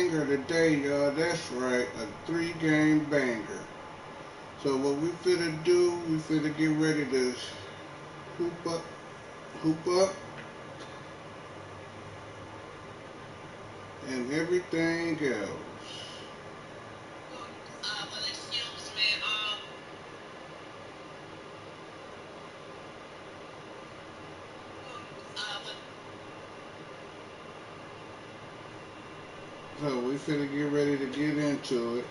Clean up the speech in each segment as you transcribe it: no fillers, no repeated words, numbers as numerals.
banger today, y'all. That's right, a 3-game banger. So what we finna do, we finna get ready to hoop up, and everything else. Excuse me. Well, So we finna get ready to get into it.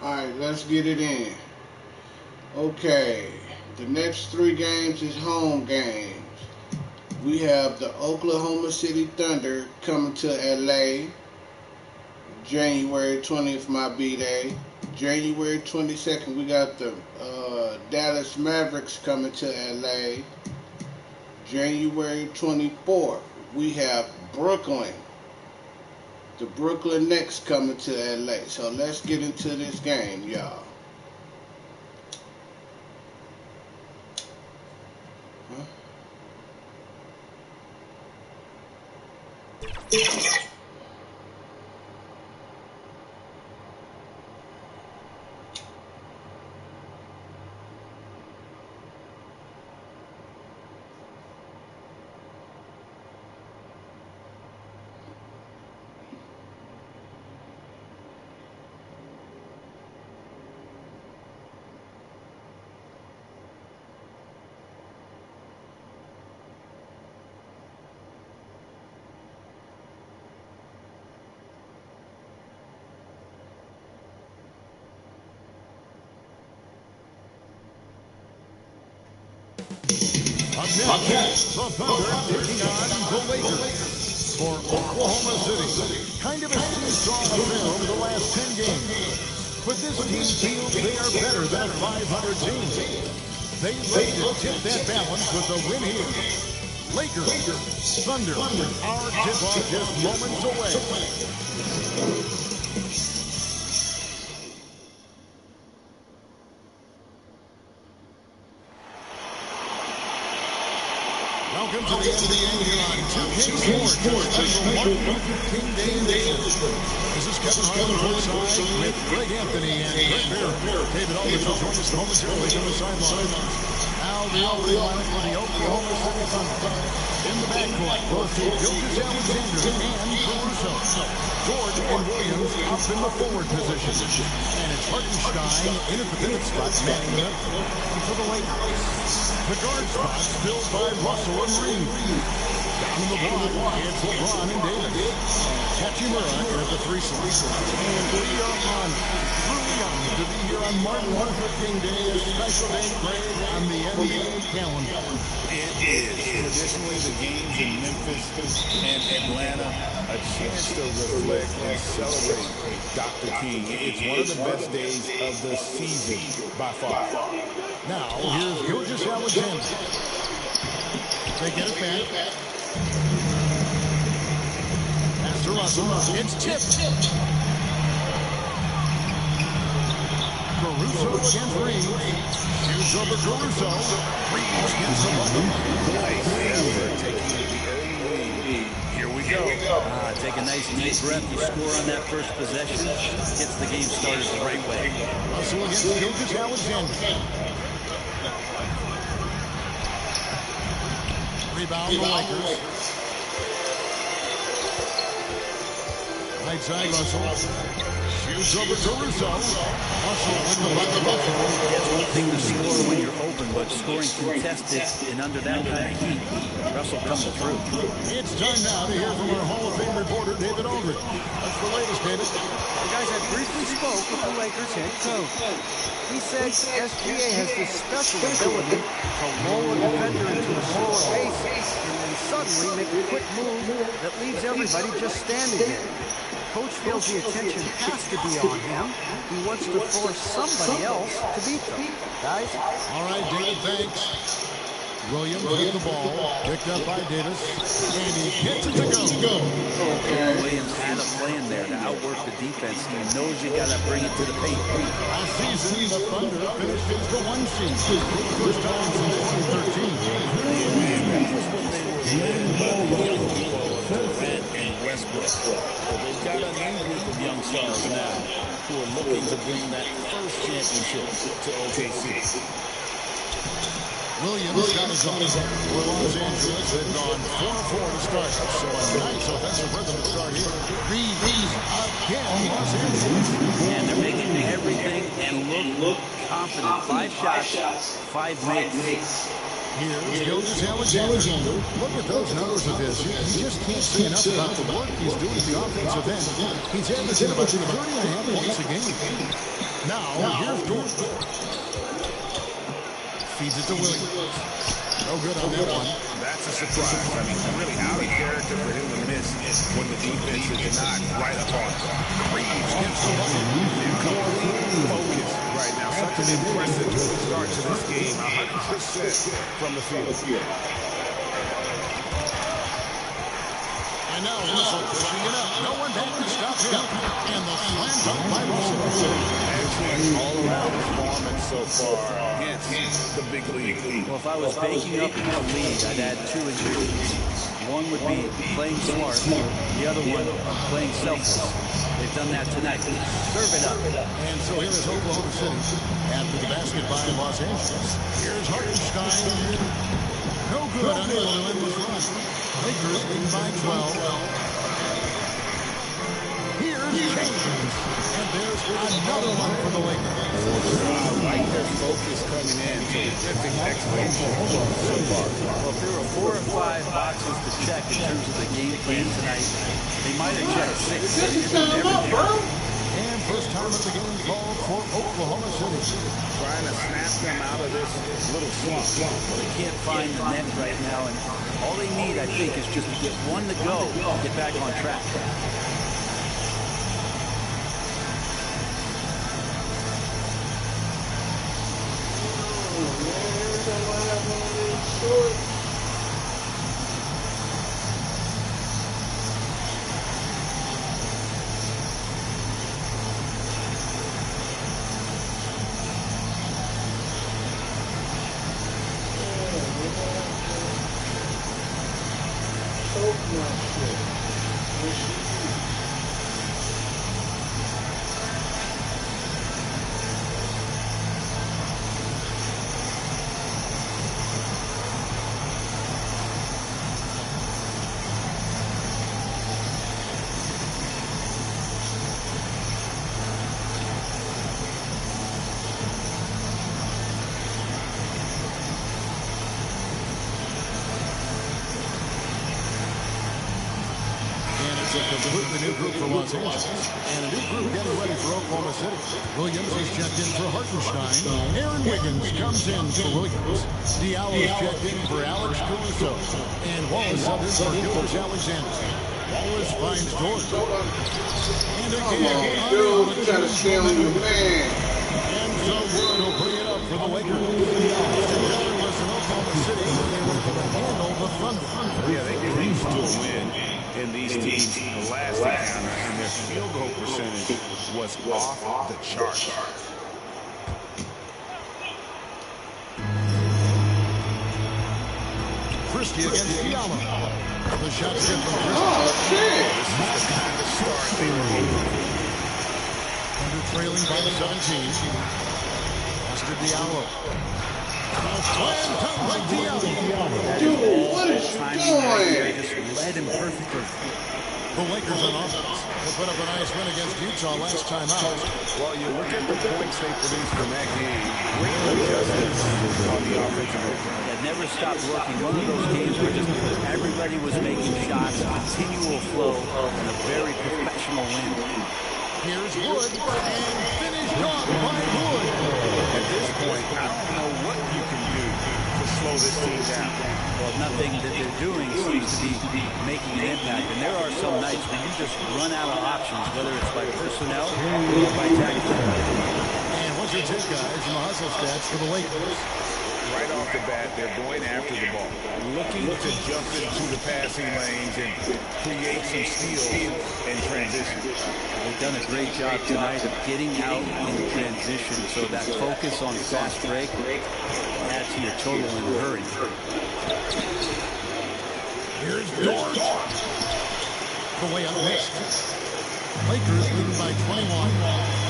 Alright, let's get it in. Okay, the next 3 games is home games. We have the Oklahoma City Thunder coming to LA January 20th, my B-Day. January 22nd, we got the Dallas Mavericks coming to LA. January 24th, we have Brooklyn. The Brooklyn Nets coming to LA. So let's get into this game, y'all. Up next, the Thunder taking on the Lakers. For Oklahoma City, kind of a seesaw affair over the last 10 games. But this team feels they are better than a 500 team. They ready to tip that balance with a win here. Lakers, Thunder, our tip-off just moments away. Welcome to the NBA here on 2K Sports, special Martin Luther King Day edition. This is Kevin Harlan courtside with Greg Anthony and Greg Bear. David Aldridge will join us momentarily from the sideline. Now the opening line for the Oklahoma City Thunder. In the backcourt, both Gilgeous-Alexander and Caruso. George and Williams up in the forward position. And it's Hartenstein in at the pivot spot, manning the middle. And for the Lakers, the guard spot filled by Russell and Reed. Down in the block, it's LeBron and Davis. Hachimura at the 3 slot. And we are honored, truly honored to be here on Martin Luther King Day, a special day played on the NBA calendar. It is. Traditionally, the games in Memphis and Atlanta, a chance to reflect and celebrate Dr. King. It's one of the best days of the season by far. Now, here's Gilgeous-Alexander. They get it back. Pass to Russell. It's tipped. Caruso against Reed. Shoots over Caruso. Reed gets the button. Nice effort taking the early lead. Here we go. Take a nice deep breath. You score on that first possession. Gets the game started the right way. Russell against Gilgeous-Alexander. Rebound the Lakers. Right side Russell. Shoots over Caruso. Russell with the bucket. It's one thing to score when you're open, but scoring contested and under that kind of heat, Russell coming through. It's time now to hear from our Hall of Fame reporter, David Aldridge. That's the latest, David. The guys, I briefly spoke with the Lakers head coach. He said SGA has this special ability to lull a defender into a slower pace and then suddenly suddenly make a quick move that leaves everybody just standing there. Coach feels the attention has to be on him. He wants to force somebody else to beat them. Guys? All right, David, thanks. Williams with the ball, picked up by Davis, and he gets it to go. Williams had a plan there to outwork the defense. He knows you got to bring it to the paint. Last season, the Thunder finished as the 1 seed. First time since 2013. Durant and Westbrook. So they've got a new group of young stars now who are looking to bring that first championship to OKC. Williams got his own. For Los Angeles, they've gone 4-4 to start. So a nice offensive rhythm to start here. Reed again, Los Angeles. And they're making everything and look confident. 5 shots, 5 makes. Here's Gilgeous-Alexander. Look at those numbers of his. You just can't say enough about the work he's doing at the offensive end. He's averaging about 30.5 points a game. Now, here's Dort. Feeds it to Williams. No good on that one. That's a surprise. I mean, really out of character for him to miss when the defense is not right up on him. Reeves gets the bucket. Complete focus right now. Such an impressive start to this game. 100% from the field. And now Russell pushing it up. No one back to stop him. And the slam dunk by Russell. Excellent all-around performance so far. Hence the big lead. Well, if I was baking up a lead, I'd add 2 ingredients. One would be playing smart. The other one, playing selfless. They've done that tonight. Serve it up. And so here is Oklahoma City after the basket by Los Angeles. Here's Hartenstein. No good, unable to win this run. Lakers leading by 12. Here's James. And there's another one for the Lakers. I like their focus coming in. Terrific explanation so far. Well, if there were 4 or 5 boxes to check in terms of the game plan tonight, they might have checked 6. And first time of the game called for Oklahoma City. Trying to snap them out of this little slump. Well, they can't find the net right now, and all they need, I think, is just to get one to go, get back on track. It's a completely new group for Los Angeles. And a new group getting ready for Oklahoma City. Williams is checked in for Hartenstein. Aaron Wiggins comes in for Williams. Diallo is checked in for Alex Caruso. And Wallace subbed in for Gilgeous-Alexander. Wallace finds Dort. And again, Dude, trying to steal your man. And so Wood will bring it up for the Lakers. Together was in Oklahoma City when they were able to handle the Thunder. Yeah, they can reach to a win in these teams. The last encounter and their field goal percentage was off the chart. Christie against Diallo. The shot's good from Christie. Oh, shit. This is the kind of start they need. Thunder trailing by the 17. Buster Diallo. Slam dunk by Diallo. Dude, what is you doing? Just led him perfectly. The Lakers on offense. They put up a nice win against Utah last time out. Well, you look at the points they produced from that game. Great adjustments on the offensive end. That never stopped working. One of those games where just everybody was making shots, continual flow, and a very professional win. Here's Wood, and finished off by Wood. At this point, I don't know what you can do to slow this team down. Well, nothing that they're doing seems to be making an impact. And there are some nights when you just run out of options, whether it's by personnel or by tactics. And what's your take, guys, on the hustle stats for the Lakers? Right off the bat, they're going after the ball, looking to jump into the passing lanes and create some steals in transition. They've done a great job tonight of getting out in transition, so that focus on fast break adds to your total in a hurry. Here's George. The way up missed. Lakers leading by 21.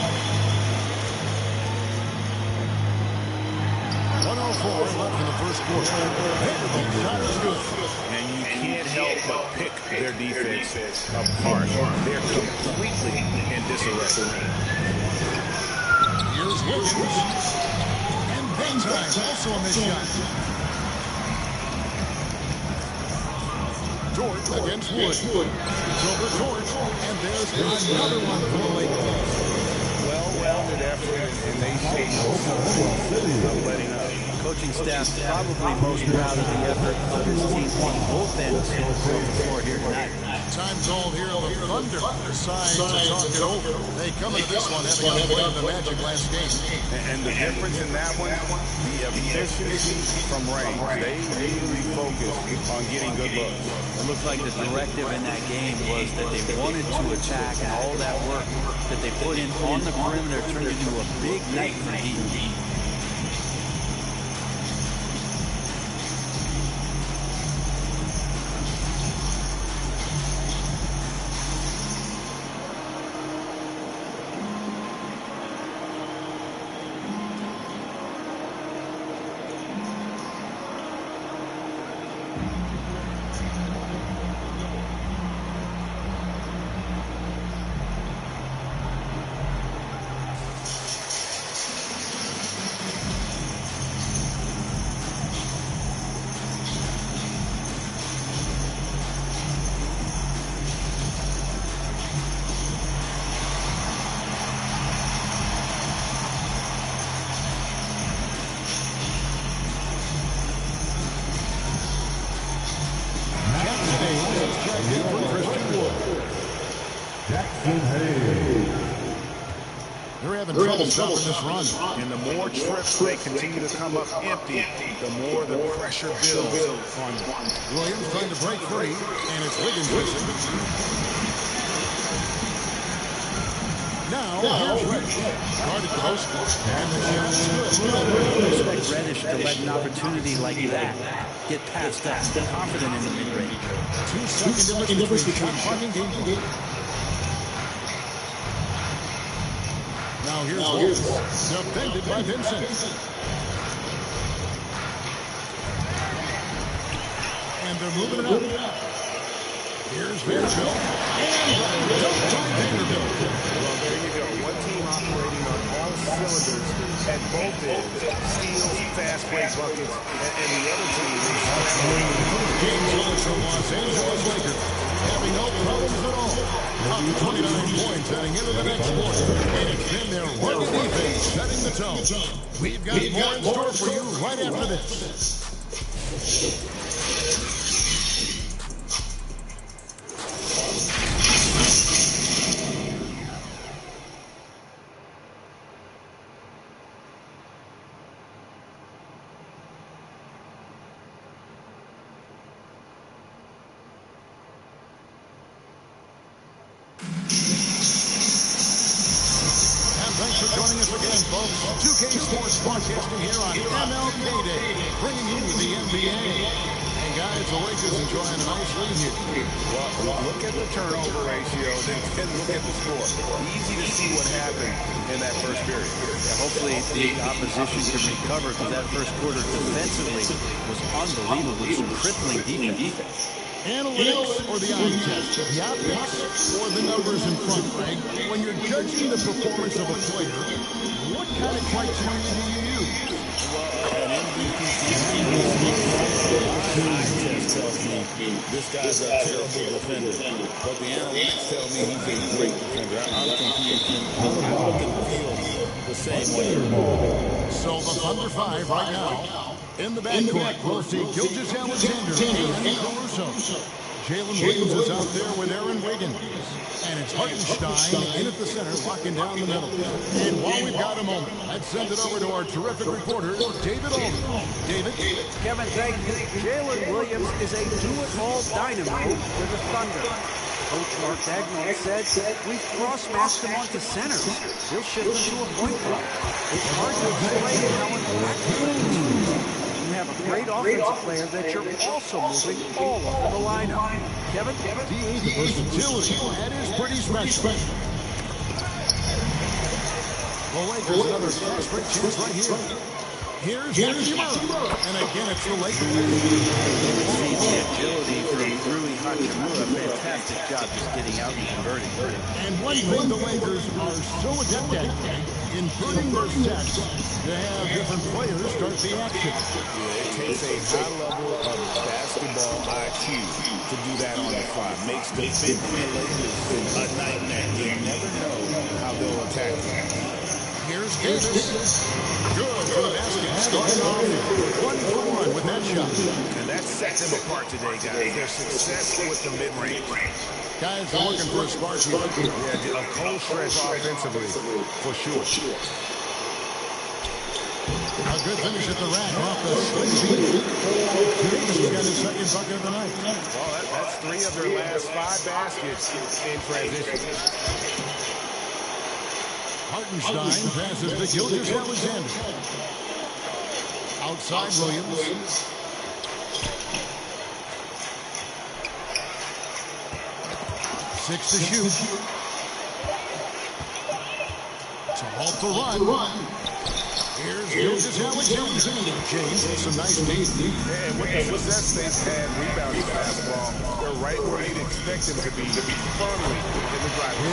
104 left in the first quarter. Vanderbilt's shot is good. And you can't help but pick their defense apart. They're completely in disarray. Here's Wiggins. And Benzine also a missed shot. George against Wood. It's over George. And there's another one for the Lakers. Well-rounded effort, and they say no signs of letting up. Coaching staff probably most proud of the effort of his team on both ends of the floor here tonight. Time called here on the Thunder. Decide to talk it over. They come into this one having outplayed the Magic last game. And the difference in that one, the efficiency from range. They really focus on getting good looks. It looked like the directive in that game was that they wanted to attack, and all that work that they put in on the perimeter turned into a big night for deep. They're having trouble stopping this run. And the more trips they continue to come up empty, the more the pressure builds on them. Williams trying to break free, and it's Wiggins missing. Now, here's Reddish. Guarded close, and the shot is good. Expect Reddish to let an opportunity like that get past that. Confident in the mid-range. 2-second difference between shot and game. Now here's Wolves, defended by Vincent. And they're moving it up. Here's Vanderbilt. And dunked by Vanderbilt. Well, there you go. One team operating on all cylinders at both ends. Steals, fast break buckets, and the other team is Game close from Los Angeles Lakers. Having no problems at all. Up 29 points heading into the next quarter. And it's been their rugged defense setting the tone. We've got more in store for you right after this. Thanks for joining us again, folks. 2K Sports broadcasting here on MLK Day, bringing you the NBA. And guys, the Lakers enjoying a nice lead here. Well, look at the turnover ratio, then look at the score. Easy to see what happened in that first period. Yeah, hopefully the opposition can recover, because that first quarter defensively was unbelievable. Some crippling defense. Analytics or the eye test, the optics or the numbers in front, Greg? When you're judging the performance of a player, what kind of criteria do you use? Well, an MVP eye test tells me this guy's a terrible defender, but the analytics tell me he's a great defender. I'm confused. I look and feel the same way. So the Thunder 5 right now, In the backcourt, we'll see Gilgeous-Alexander and Caruso. Jalen Williams is out there with Aaron Wiggins. And it's Hartenstein in at the center, locking down the middle. And while we've got a moment, let's send it over to our terrific reporter, David Alden. David? Kevin, thank you. Jalen Williams is a do-it-all dynamo for the Thunder. Coach Mark Dagnall said, we've cross-matched him onto center. He'll shift him to a point guard. It's hard to explain how impactful he is. You have a great offensive player that you're also moving all over the lineup. Kevin? The versatility, that is pretty special. The Lakers, another fast-break chance right here. Here's Hachimura. And again, it's the Lakers. See the agility from Rui Hachimura. Fantastic job just getting out and converting. And one thing the Lakers are so adept at, inverting their sets to have different players start the action. Yeah, it takes a high level of basketball IQ to do that on the fly. Makes the big Lakers a nightmare. You never know how they'll attack you. Here's Davis. Good for the basket. Starting off 1-for-1 with that shot. And that sets them apart today, guys. Their success with the mid-range. Guys are looking for a spark here. Yeah, a cold stretch offensively, for sure. A good finish at the rack off the sleeve. He's got his second bucket of the night. Well, that's 3 of their last 5 baskets in transition. Hartenstein passes to Gilgeous-Alexander. Outside Williams. Six to shoot. To halt the run. Here's Gilgeous-Alexander. James with some nice deep. And with the success they've had rebounding basketball, they're right where you'd expect them to be firmly in the driver's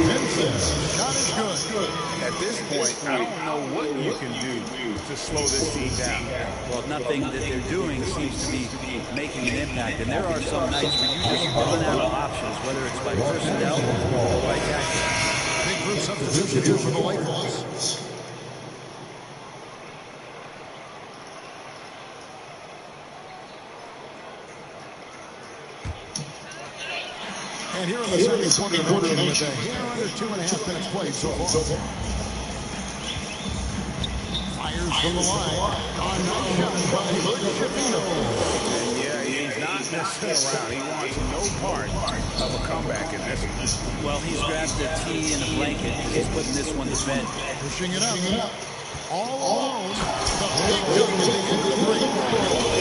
Hendersons. Shot is good. At this point, I don't know what you can do to slow this team down. Well, nothing that they're doing seems to be making an impact. And there are some nights where you just run out of options, whether it's by personnel or by tactics. Big group substitution here for the Lakers. And here in the second quarter, with a hair under 2.5 minutes played so far. Fires from the line. On nice shot by Livin. And yeah, he's not messing around. He wants no part of a comeback in this one. Well, he's grabbed a tee and a blanket. He's putting this one to bed. Pushing it up. All alone. The big jump into the break.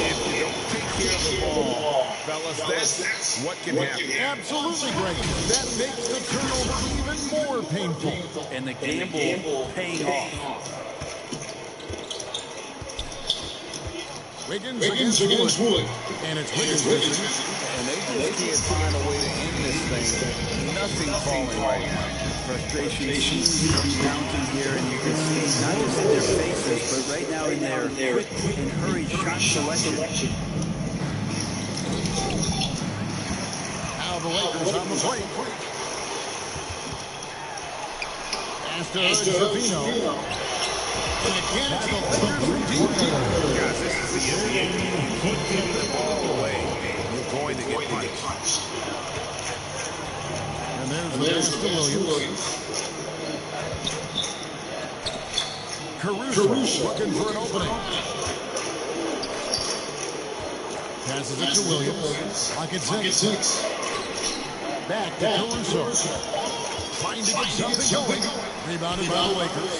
If you don't take care of the ball, fellas, that's what can happen. Absolutely great. That makes the turnover even more painful. And the gamble paying off. Wiggins against Wood. And it's Wiggins missing. And they just can't find a way to end this thing. Nothing falling right now. Frustration seems to be mounting here, and you can see not just in their faces, but right now in their quick and hurried shot selection. Now the Lakers on the plate. Pass to Savino. And again, it's the Lakers from deep. Guys, this is the NBA. You keep giving the ball away, you're going to get punished. And there's the pass to Williams. Caruso looking for an opening. Passes it to Williams. Pocket 6. Back to Caruso. Trying to get something going. Rebounded by the Lakers.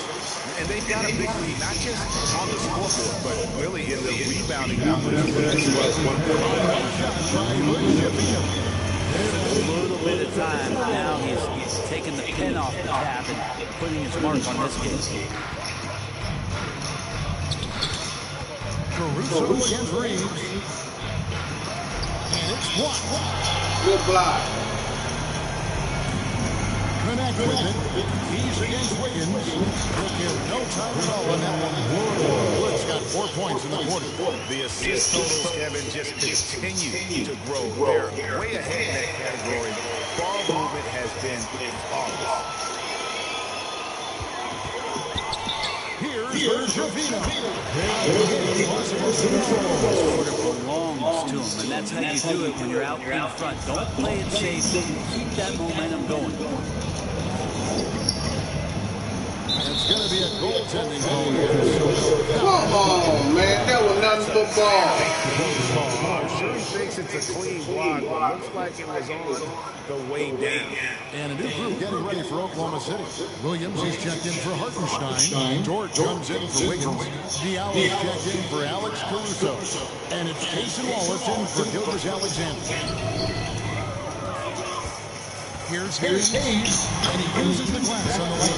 And they've got a big lead, not just on the scoreboard, but really in the rebounding numbers. A little bit of time, but now he's taking the pin off the tap and putting his mark on this game. Caruso against Reeves. And it's blocked. Good block. Connect with it. He's against Wiggins. He'll give no time at all on that one. Wood's got 4 points in the quarter. The assist totals, Kevin, just continue to grow. They're way ahead in that category. Ball movement has been flawless. Here's Sort of belongs to him, and that's how you do it when you're out in front. Don't play it safe. Keep that momentum going. It's going to be a goaltending goal here. Come on, man. That was nothing but ball. Sure thinks it's a clean block, but looks like it was on the way down. And a new group getting ready for Oklahoma City. Williams is checked in for Hartenstein. George comes in for Wiggins. Diallo is checked in for Alex Caruso. And it's Jason Wallace in for Gilbert Alexander. Here's Hayes, and he uses the glass on the left.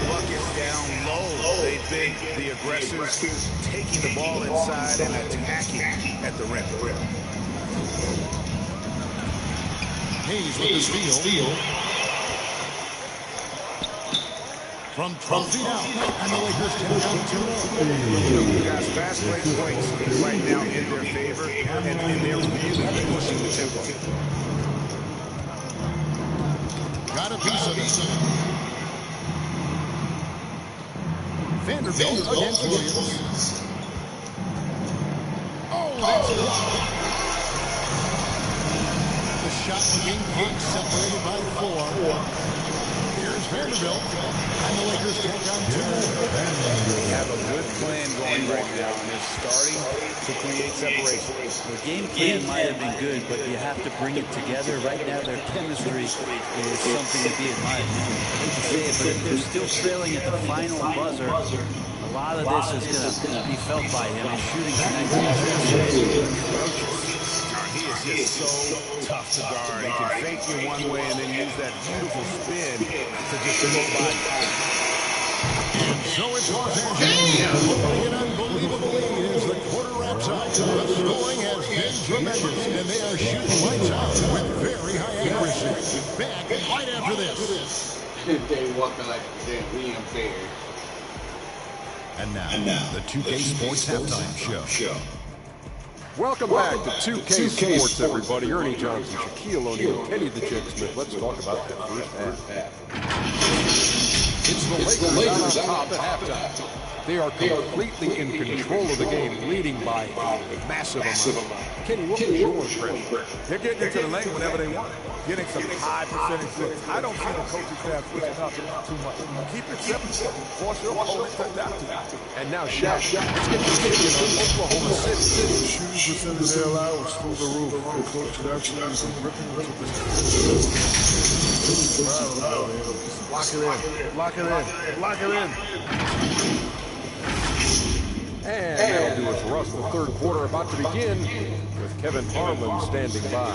Bucket down low. They've been the aggressors taking the ball inside and attacking at the rim. Hayes with the steal. From 12 feet out, and the Lakers take down 2-0. You guys, fast break points right now in their favor, and they're really pushing the tempo. Got a piece of it. Vanderbilt against Williams. Oh, that's a block. The shot being blocked, separated by 4. Here's Vanderbilt, and the Lakers take on 2 more. They have a good plan going right now, and they're starting to create separation. The game plan might have been good, but you have to bring it together. Right now, their chemistry is something to be admired. I hate to say it, but if they're still trailing at the final buzzer, a lot of this is going to be felt by him. His shooting tonight. He is just so tough to guard. He can fake you one way and then use that beautiful spin to just go by. And so it's Los Angeles. An unbelievable lead as the quarter wraps up. The scoring has been tremendous, and they are shooting lights out with very high accuracy. Back right after this. They walking like they're William Bear. And now, the 2K Sports Halftime Show. Welcome back to 2K Sports, everybody. Ernie Johnson, Shaquille O'Neal, Kenny the Jet Smith. Let's talk about that first half. It's the Lakers on top at halftime. They are completely in control of the game, leading by a massive amount. Kenny, what was your impression? They're getting into the lane whenever they want, getting some high percentage hits. I don't see the coaching staff switching up too much. Keep it simple. Force your opponent to adapt to it. And now, Shaq, let's get the opinion on Oklahoma City. Shooting percentage they allow is through the roof. The coach should absolutely be ripping with this. Lock it in. Lock it in. Lock it in. And that'll do it for us. The third quarter about to begin with Kevin Harlan standing by.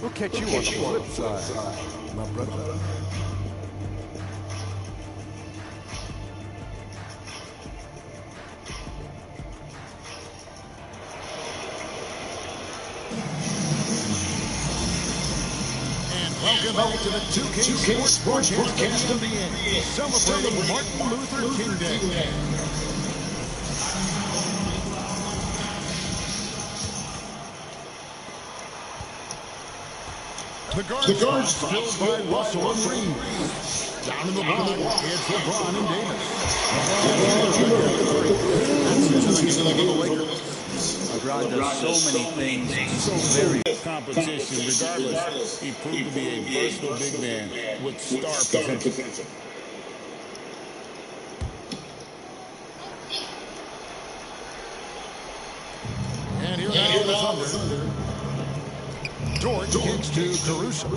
We'll catch you on the flip side, my brother. Welcome back to the 2K Sports broadcast of the NBA, celebrating Martin Luther King Day. The guards filled by Russell and Reeves. Down in the block, it's LeBron and Davis. LeBron does so many things, so very Competition, regardless, he proved to be a versatile big man with star potential. And here they are, the Thunder. George kicks to Caruso.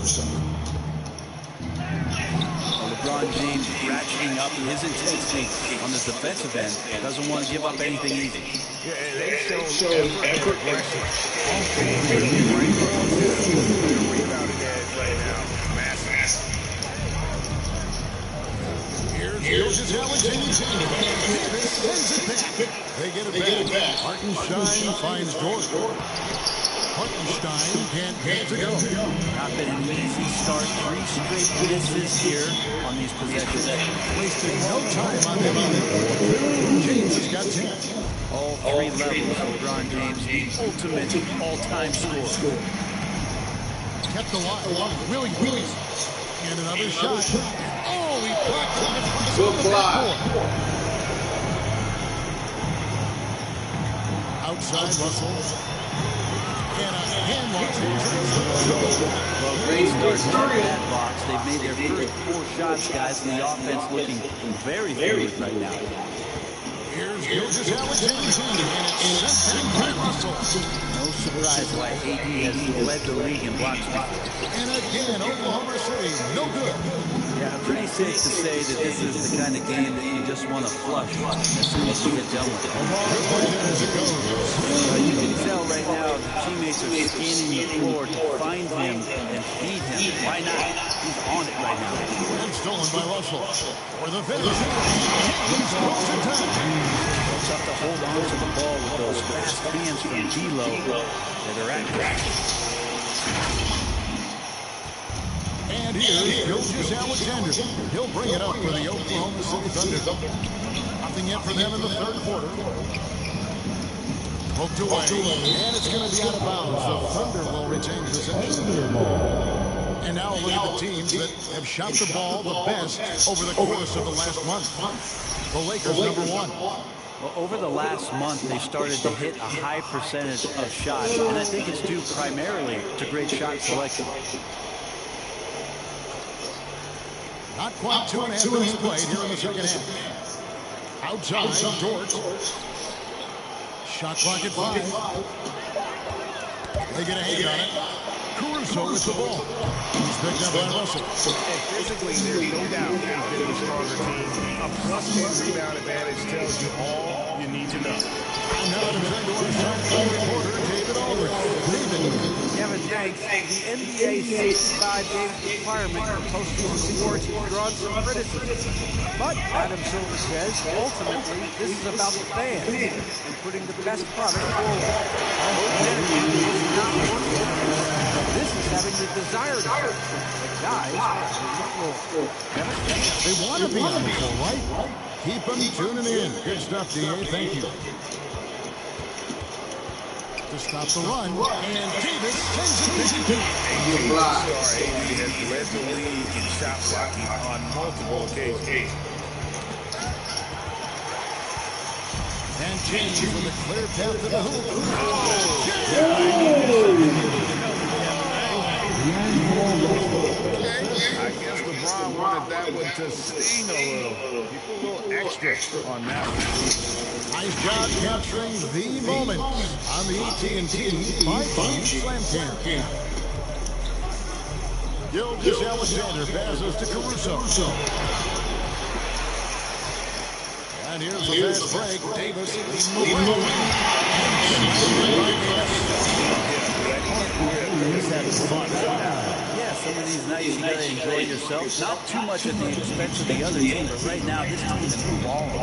LeBron James ratcheting up his intensity on the defensive end. Doesn't want to give up anything easy. Yeah, and they show effort and aggression. Rebounding edge right now. Massive. Here's Alexander. They get it back. Hartenstein finds George. Hartenstein can't get to go. Not been an easy start. 3 straight misses here on these possessions. Wasting no time on them. James has got 10. All 3 levels of LeBron James, the ultimate all-time scorer. Kept alive. Williams. And another shot. Oh, he blocked it. Good block. Outside Russell. And a hand launch. Well, great start to that box. They've made their first 4 shots, guys, and the offense looking very fluid right now. Here's Gilgis Alexander, and it's sent in by Russell. No surprise why AD has led the league in blocks before. And again, Oklahoma City, no good. Yeah, pretty safe to say that this is the kind of game that you just want to flush as soon as you get done with it. You can tell right now the teammates are scanning the floor to find him and feed him. Why not? He's on it right now. And stolen by Russell. For the finish. Tough to hold on to the ball with those fast hands from D'Lo that are active. And here's Gilgis Alexander. He'll bring it up for the Oklahoma City Thunder. Nothing yet for them in the third quarter. Poked away. And it's going to be out of bounds. The Thunder will retain possession. And now look at the teams that have shot the ball the best over the course of the last month. The Lakers, #1. Well, over the last month, they started to hit a high percentage of shots, and I think it's due primarily to great shot selection. Not quite 2.5 minutes played here in the second half. Outside, Dort. Shot clock at 5. They get a hand on it. Caruso with the ball. He's picked up by Russell. Physically, there's no doubt they've been the stronger team. A +10 rebound advantage tells you all you need to know. And now to the reporter, David Aldridge. Kevin, thanks. The NBA 65-game requirement for postseason awards has drawn some criticism. But Adam Silver says, ultimately, this is about the fans and putting the best product forward. This is having the desired effect. The guys are on the floor. They want to be on the floor, right? Keep them tuning in. Good stuff, D.A. Thank you. To stop the run, and Davis sends it. AD has led the league in shot blocking on multiple occasions. And James with a clear path to the hoop. I guess LeBron wanted that one to sting a little. Keep a little extra on that one. Nice job capturing the moment on the AT&T 5-point slam cam. Gilgis Alexander passes to Caruso. And here's the fast break. Davis leading the way. Yeah, some of these nights you gotta enjoy yourself. Not too much at the expense of the other team, but right now this team is balling.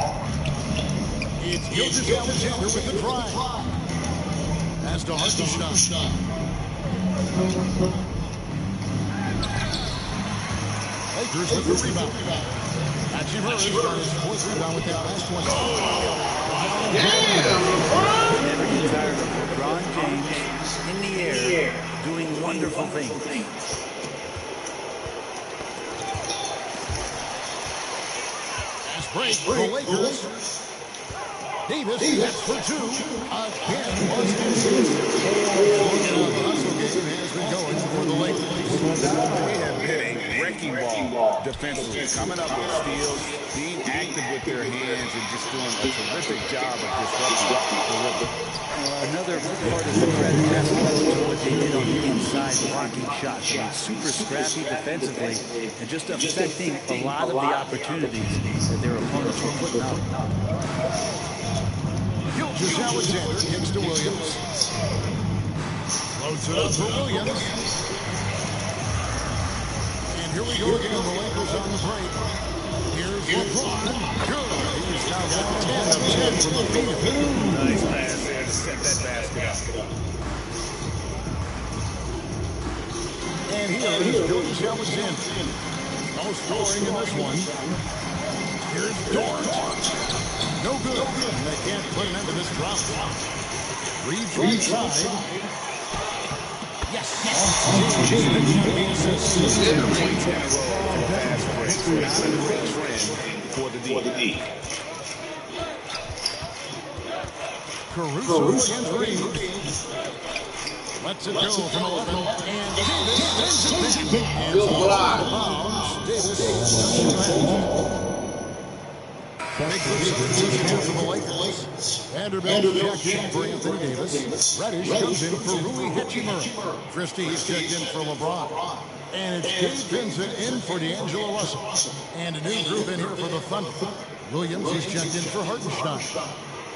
It's Gilgis Alexander with the drive. Pass to Hartenstein. Lakers with the rebound. Actually, Murray got his 4th rebound with that last one. Never get tired of LeBron James in the air doing wonderful things. Fast break for the Lakers. Davis hits for 2. Again, was the hustle game has been going for the Lakers. They have been a wrecking ball defensively, coming up with steals, being active with their hands, and just doing a terrific job of disrupting the rhythm. Another part of the credit has to go to what they did on the inside, blocking shots. I mean, super scrappy defensively and just affecting a lot of the opportunities that their opponents were putting up. Gilgis Alexander kicks to Williams. Loads it up for Williams. And here we go again. The Lakers on the break. Here's LeBron. Good. He's now got 10 of 10 from the field. Nice pass there to set that basket up. And here is Gilgis Alexander. No scoring in this one. Here's Dort. No good. And they can't put an end to this drop. Reeves right side. Yes. Caruso against Reeves. Lets it go from 11. And Davis sends it back. Good block. Davis. Big substitution here for the Lakers. Vanderbilt checked in for Anthony Davis. Reddish comes in for Rui Hachimura. Christie's checked in for LeBron. And it's Gabe Vincent in for D'Angelo Russell. And a new group in here for the Thunder. Williams is checked in for Hartenstein.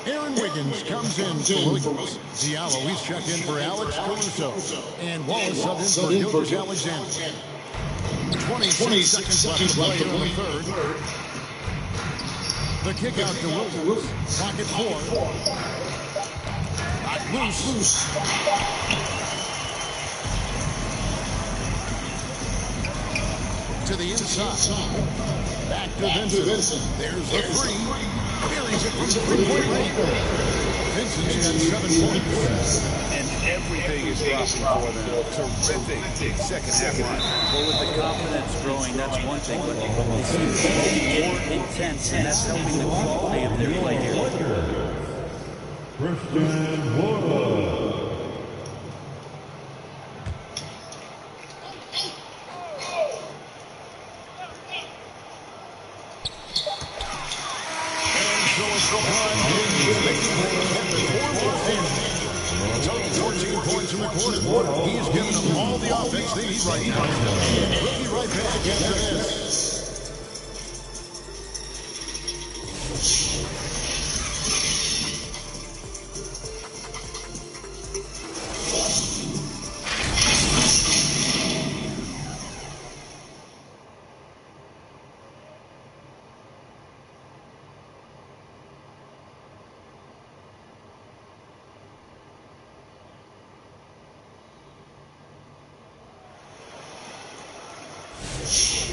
Aaron Wiggins comes in for Williams. Diallo, he's checked in for Alex Caruso. And Wallace subbed in for Gilbert Alexander. 26 seconds left to play in the third. The kick out to Williams. Clock at 4. Not loose. To the inside. Back to Vincent. There's the three. Carries it from the three-point range. Vincent's got 7 points. And everything is dropping for them. Terrific second half line. Well, with the confidence growing, that's one thing, but they seem to be more intense, and that's helping the quality of their play here. Christian Wood. He is giving them all the offense they need right now. And we'll be right back after this.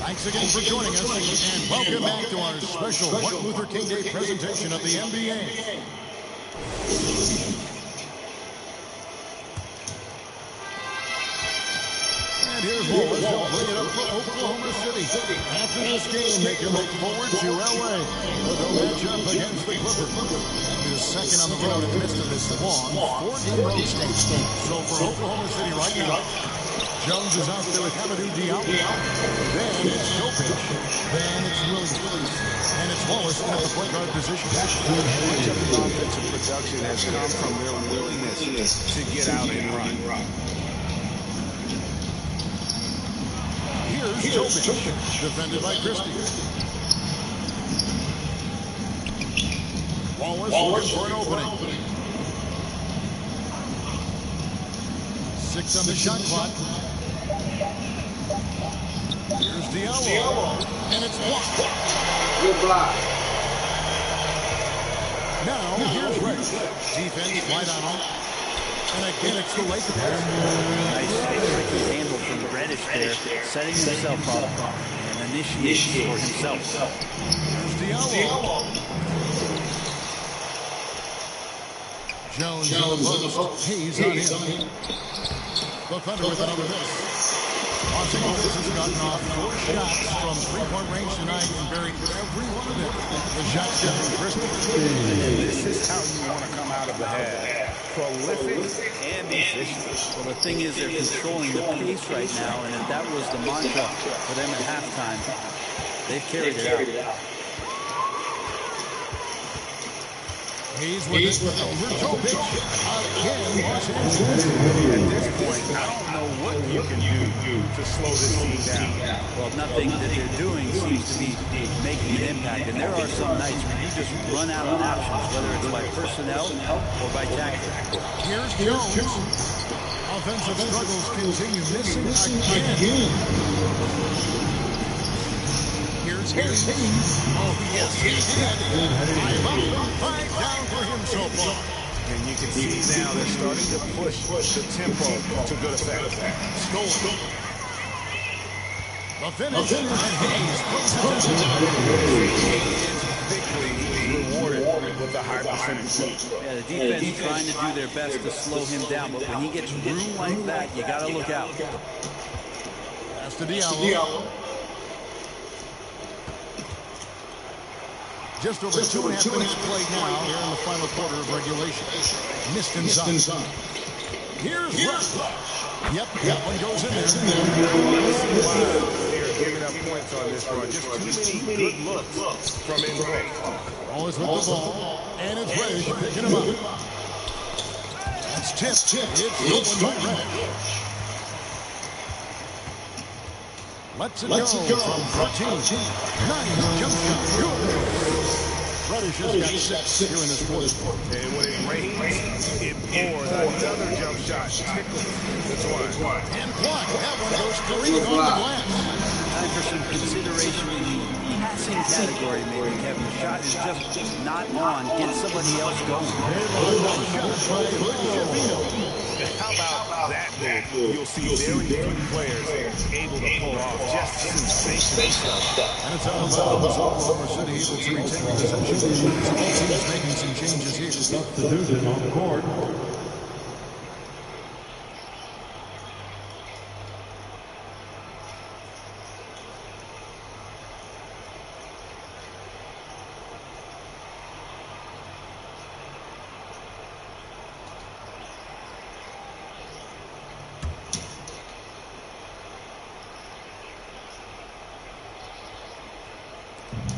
Thanks again for joining us, and welcome back to our special Martin Luther King Day presentation of the NBA. And here's Wallace. He'll bring it up for Oklahoma City. After this game, they can look forward to L.A. for the matchup against the Clippers. That'll be the second on the road in the midst of this long 4-game road state. So for Oklahoma City right now, Jones is out there with Hamidou Diallo. Then it's Jokic. Then it's Williams. And it's Wallace in at the point guard position. Much of the offensive production has come from their willingness to get out and run. Here's Jokic, defended by Christie. Wallace looking for an opening. 6 on the shot clock. Here's Diallo. And it's blocked. Good block. Now, here's Reddish. Defense right on him. And again, it's the Lakers. Nice tricky handle from Reddish there, setting himself up and initiating for himself. Here's Diallo. Jones on the post. Hayes on him. The Thunder with another miss. Los Angeles has gotten off 4 shots from three-point range tonight and buried every one of them. The shots get from Christie. This is how you want to come out of the half. Prolific and efficient. Well, the thing is, they're controlling the pace right now, and if that was the mantra for them at halftime, they've carried it out. He's with it over Jokic. Again, Los Angeles. At this point, I don't know what you can do to slow this team down. Well, nothing that they're doing seems to be making an impact. And there are some nights where you just run out of options, whether it's by personnel or by tactics. Here's Jones. Offensive struggles continue, missing again. Here's Hayes. Oh, yes, he did. 5 down for him so far. And you can see now they're starting to push the tempo to good effect. Stolen. The finish, and Hayes puts it in. Quickly rewarded with a high percentage. Yeah, the defense trying to do their best to slow him down, but when he gets room like that, you got to look out. Pass to Diallo. Just over 2.5 minutes played now here in the final quarter of regulation. Missed inside. Here's Rush. Yep, that one goes in there. They're giving up points on this run. Just too many good looks from in close. Always with the ball, and it's Reddish picking him up. That's tipped. It's stolen by Reddish. Let's it go from 14. Nice jump shot. Good. Reddish has got 6 here in this quarter. And when it rains, it pours. Another jump shot tickles the twine. And blocked. That one goes careening on the glass. Time for some consideration in the passing category, maybe, Kevin. The shot is just not on. Get somebody else going. How about that move? You'll see very few players able to pull off just sensational stuff. And it's out of bounds. Oklahoma City able to retain possession. Both teams making some changes here. Substitution on the court.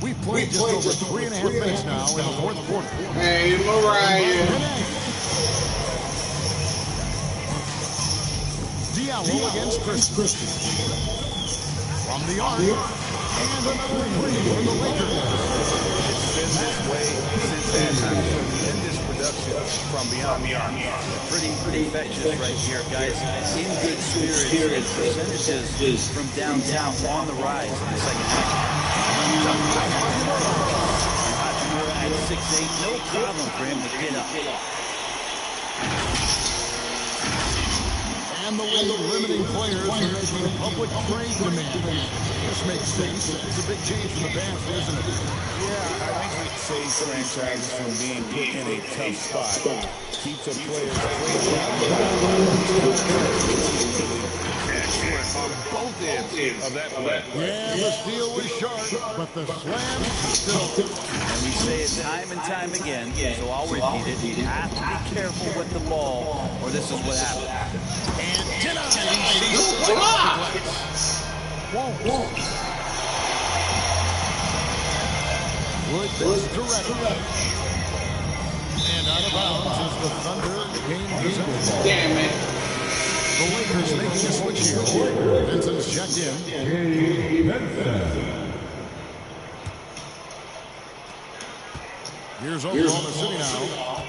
We've played just over 3.5 minutes now in the fourth quarter. Hey, Mariah. Diallo against Christie. From the arc. And another three for the Lakers. It's been this way since that time. Tremendous production from beyond the arc. Pretty infectious right here, guys. In good spirits. Percentages from downtown on the rise in the second half. Hachimura at 6'8", no problem for him to get up. And the league limiting players are making public trade demands. This makes sense. It's a big change from the past, isn't it? Yeah, I think it saves franchises from being put in a tough spot. Keeps a player's on both ends of that play. Yeah, the steal was sharp, but the slam still. And we say it time and time again, so I'll repeat it. You have to be careful with the ball, or this is what happens. And denied. Whoa. Good direct. And out of bounds is the Thunder game possession. Damn it. The Lakers making a switch here. Hendersons checked in. Here's Oklahoma City now.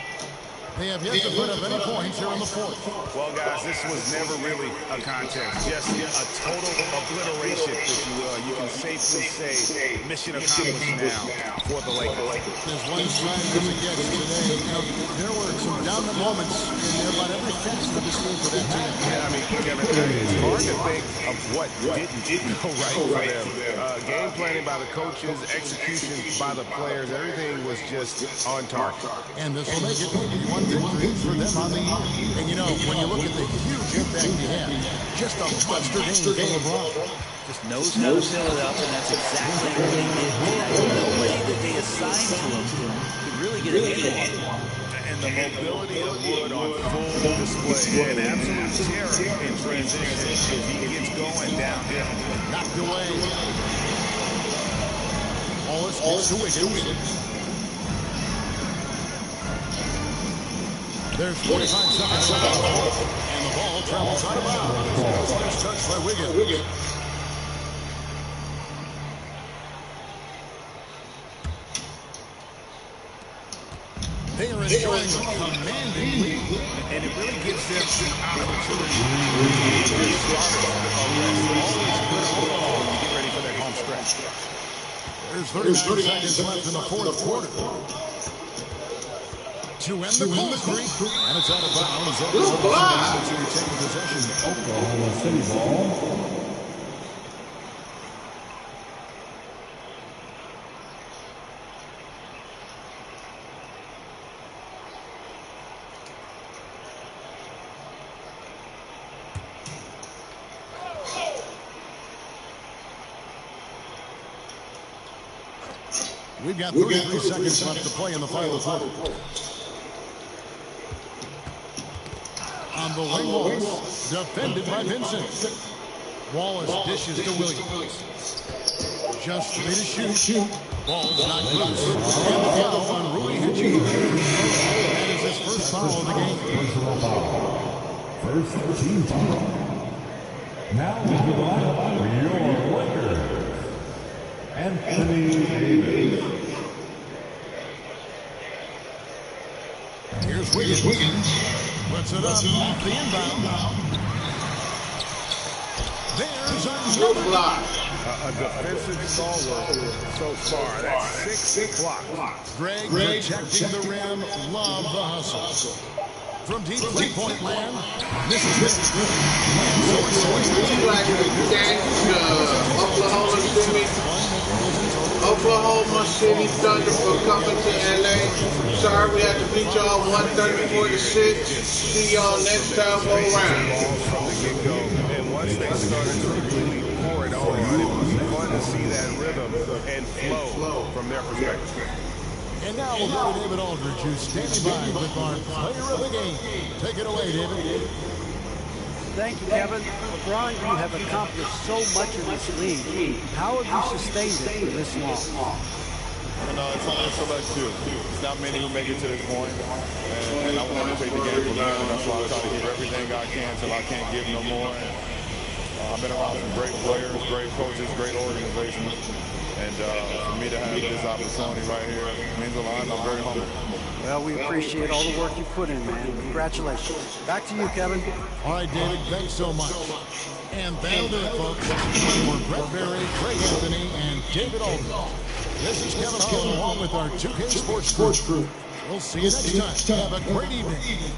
They have yet to put up any points here in the fourth. Well, guys, this was never really a contest. Just a total obliteration, if you will. You can safely say mission accomplished now for the Lakers. There's one side as it gets today. You know, there were some dominant moments in about every facet of this game for that team. Yeah, I mean, Kevin, it's hard to think of what didn't go right for them. Game planning by the coaches, execution by the players, everything was just on target. And this will make it one victory for them on the year. And you know, when you look at the huge impact he had, just a monster game for LeBron. Just knows how to fill it up, and that's exactly what he did tonight. Nobody that they assigned to him could really get a handle on him. And the mobility of Wood on full display, and absolute terror in transition if he gets going downhill. Knocked away. Wallace gets to Wiggins. There's 45 seconds left. And the ball travels out of bounds. First touch by Wiggins. They are enjoying a commanding lead. And it really gives them the opportunity to get started. Always put it on when you get ready for their home stretch. There's 39 seconds left in the fourth quarter. To end the cold streak, and it's out of bounds. Oklahoma City taking possession. Oklahoma City ball. We've got 33 seconds left to play in the final quarter. On the wing, Wallace, defended by Vincent. Wallace dishes to Williams. Just 3 to shoot. Ball's not loose. And the foul on Rui Hachimura. That is his first foul of the game. First team foul. Now to the lineup, your Lakers. Anthony Davis. Here's Wiggins. Puts it up off the inbound. There's another block. A defensive stalwart so far. That's 6 blocks. Greg protecting the rim. Love the hustle. From deep three-point land. This is good. We like to thank Oklahoma City Thunder for coming to LA. Sorry we had to beat y'all 134-6. See y'all next time go around. From the get-go, and once they started to really pour it on, it was fun to see that rhythm and flow from their perspective. And now we'll go to David Aldridge, who's standing by with our player of the game. Take it away, David. Thank you, Kevin. LeBron, you have accomplished so much in this league. How have you sustained it for this long? It's only a select few. It's not many who make it to this point. And I want to take the game for granted. That's why I try to give everything I can till I can't give no more. I've been around some great players, great coaches, great organizations. And for me to have this opportunity right here means a lot. I'm very humble. Well, we appreciate all the work you put in, man. Congratulations. Back to you, Kevin. All right, David, thanks so much. And that'll do it, folks. For Brett Berry, Greg Anthony, and David Aldridge. This is Kevin Holland along with our 2K Sports crew. We'll see you next time. Have a great evening.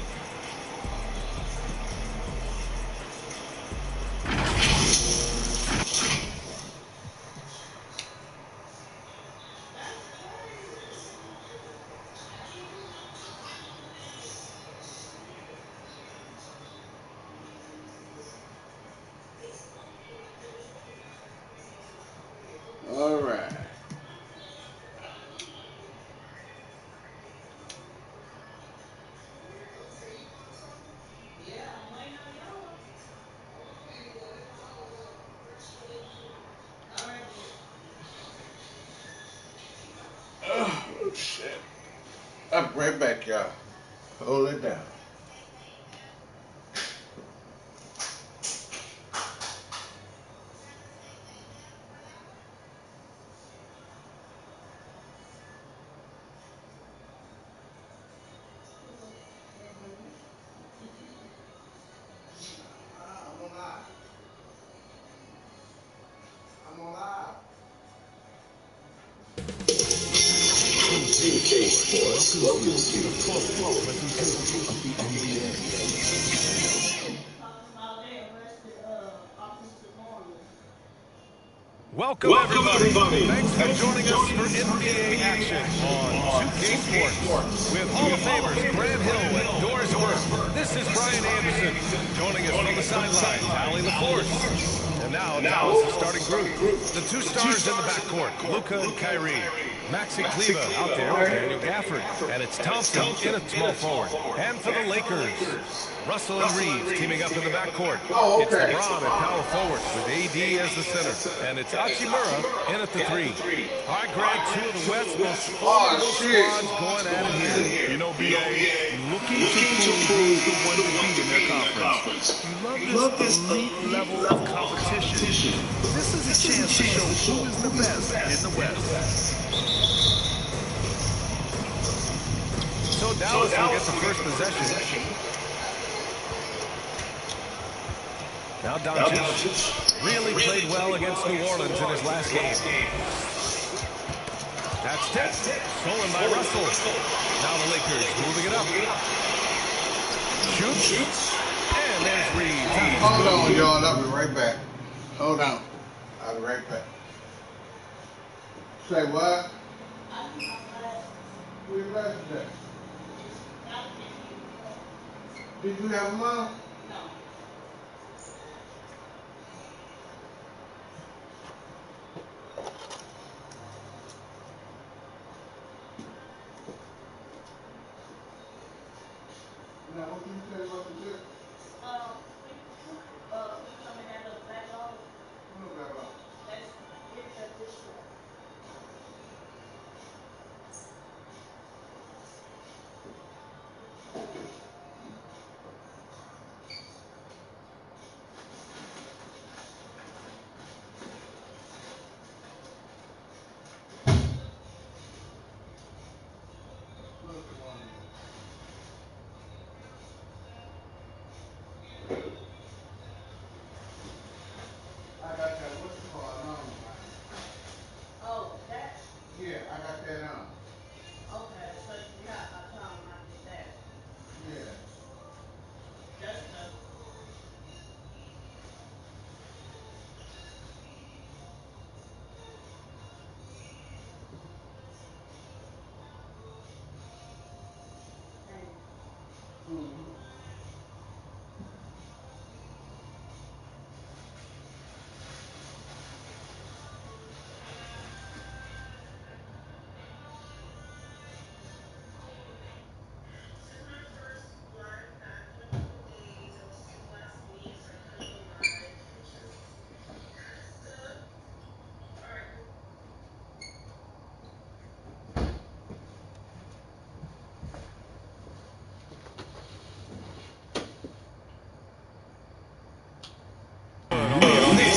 All right. Oh, shit. I'll be right back, y'all. Hold it down. Welcome everybody. Thanks for joining us for NBA action on 2K Sports with Hall of Famers Grant Hill and Doris Burke. This is Brian Anderson joining us from the sidelines, Allie LaForce. And now Dallas' starting group. The two stars in the backcourt, Luka and Kyrie. Maxi Kleba out there with Daniel Gafford. And it's Thompson in a small forward. And for the Lakers, Russell and Reeves teaming up in the backcourt. It's LeBron at power forward with AD as the center. And it's Hachimura in at the 3. All right, Greg, two of the West's most formidable squads going at it here. You know, BA, looking to prove the one to beat in their conference. You love this elite level of competition. This is a chance to show who is the best in the West. So Dallas will get the first possession. Now Doncic really played well against New Orleans in his last game. That's tipped. Stolen by Russell. Now the Lakers moving it up. Shoots. And there's Reeves. Hold on, y'all. I'll be right back. Hold on. I'll be right back. Say what? Where your glasses at? Did you have them on?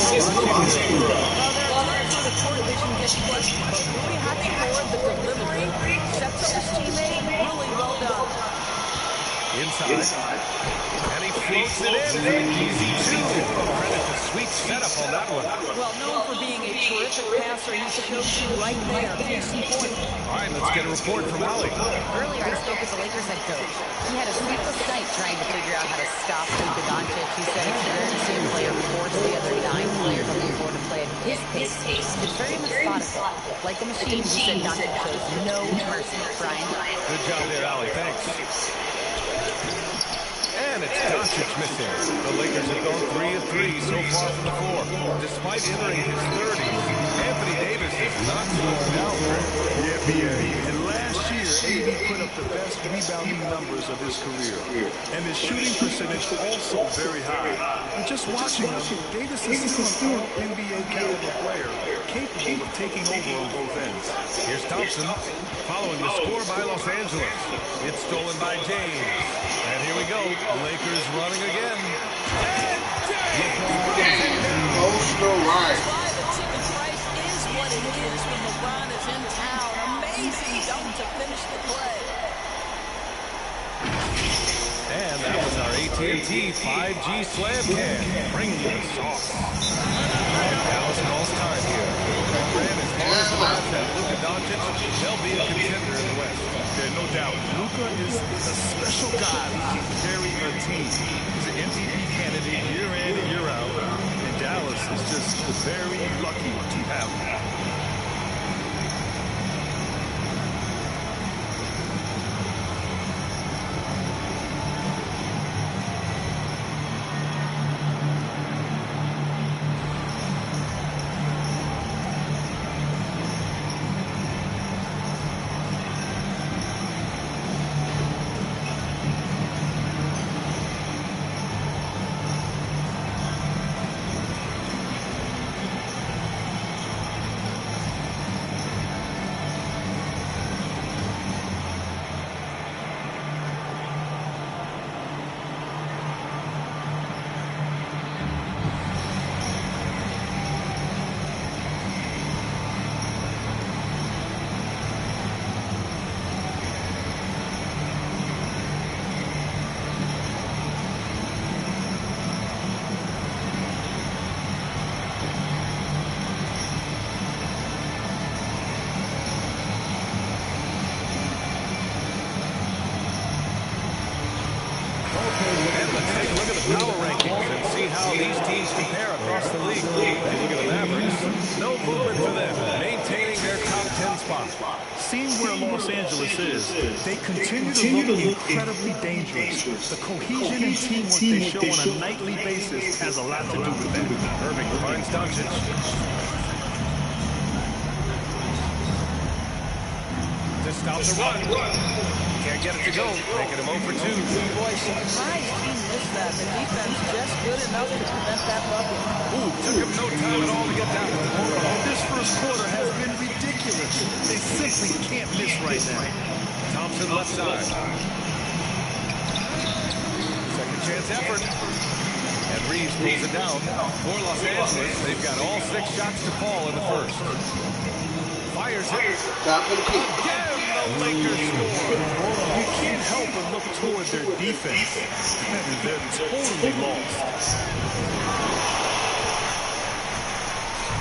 The court vision gets pushed, but Rudy Hachimura, the delivery, sets up his teammate. Really well done. Inside. And he floats it in for the easy two. Credit the sweet setup on that one. Well, known for being a terrific passer, he shows you right there. Case in point. All right, let's get a report from Allie. Earlier, I spoke with the Lakers head coach. He had a sleepless night trying to figure out how to stop Luka Doncic. He said it's rare to see a player force the other 9 players on the floor to play at his pace. It's very methodical. Like a machine, he said Doncic shows no mercy. Brian. Good job there, Allie. Thanks. And it's Doncic missing. The Lakers have gone 3 of 3 so far from the floor. Despite entering his 30s, Anthony Davis is not slowing down. Yeah, BA. And last year, AD put up the best rebounding numbers of his career. And his shooting percentage also very high. And just watching him, Davis is still an NBA caliber player, capable of taking over on both ends. Here's Thompson, following the score by Los Angeles. It's stolen by James. And here we go. Lakers running again. And Coastal right. Why the ticket price is what it is when LeBron is in town. Amazing dunk to finish the play. And that was our AT&T 5G slam can. Bring the sauce. And Dallas calls time here. Grant, as long as the Mavs have Luka Doncic, they'll be a contender in the West. Yeah, no doubt. Luka is a special guy who can carry a team. He's an MVP candidate year in and year out. And Dallas is just very lucky to have him. Power rankings and see how these teams compare across the league. And look at the Mavericks. No movement for them, maintaining their top 10 spot. Seeing where Los Angeles is, they continue to look incredibly dangerous. The cohesion and teamwork they show on a nightly basis has a lot to do with that. Irving finds Doncic. To stop the run. Can't get it to go, making him 0 for 2. Boy, surprised he missed that. The defense just good enough to prevent that bucket. Ooh, took him no time at all to get down. This first quarter has been ridiculous. They simply can't miss right now. Thompson left side. Second chance effort. And Reeves pulls it down. For Los Angeles, they've got all 6 shots to fall in the first. Fires it. Top of the key. Again, the Lakers score. You can't help but look toward their defense. They're totally lost.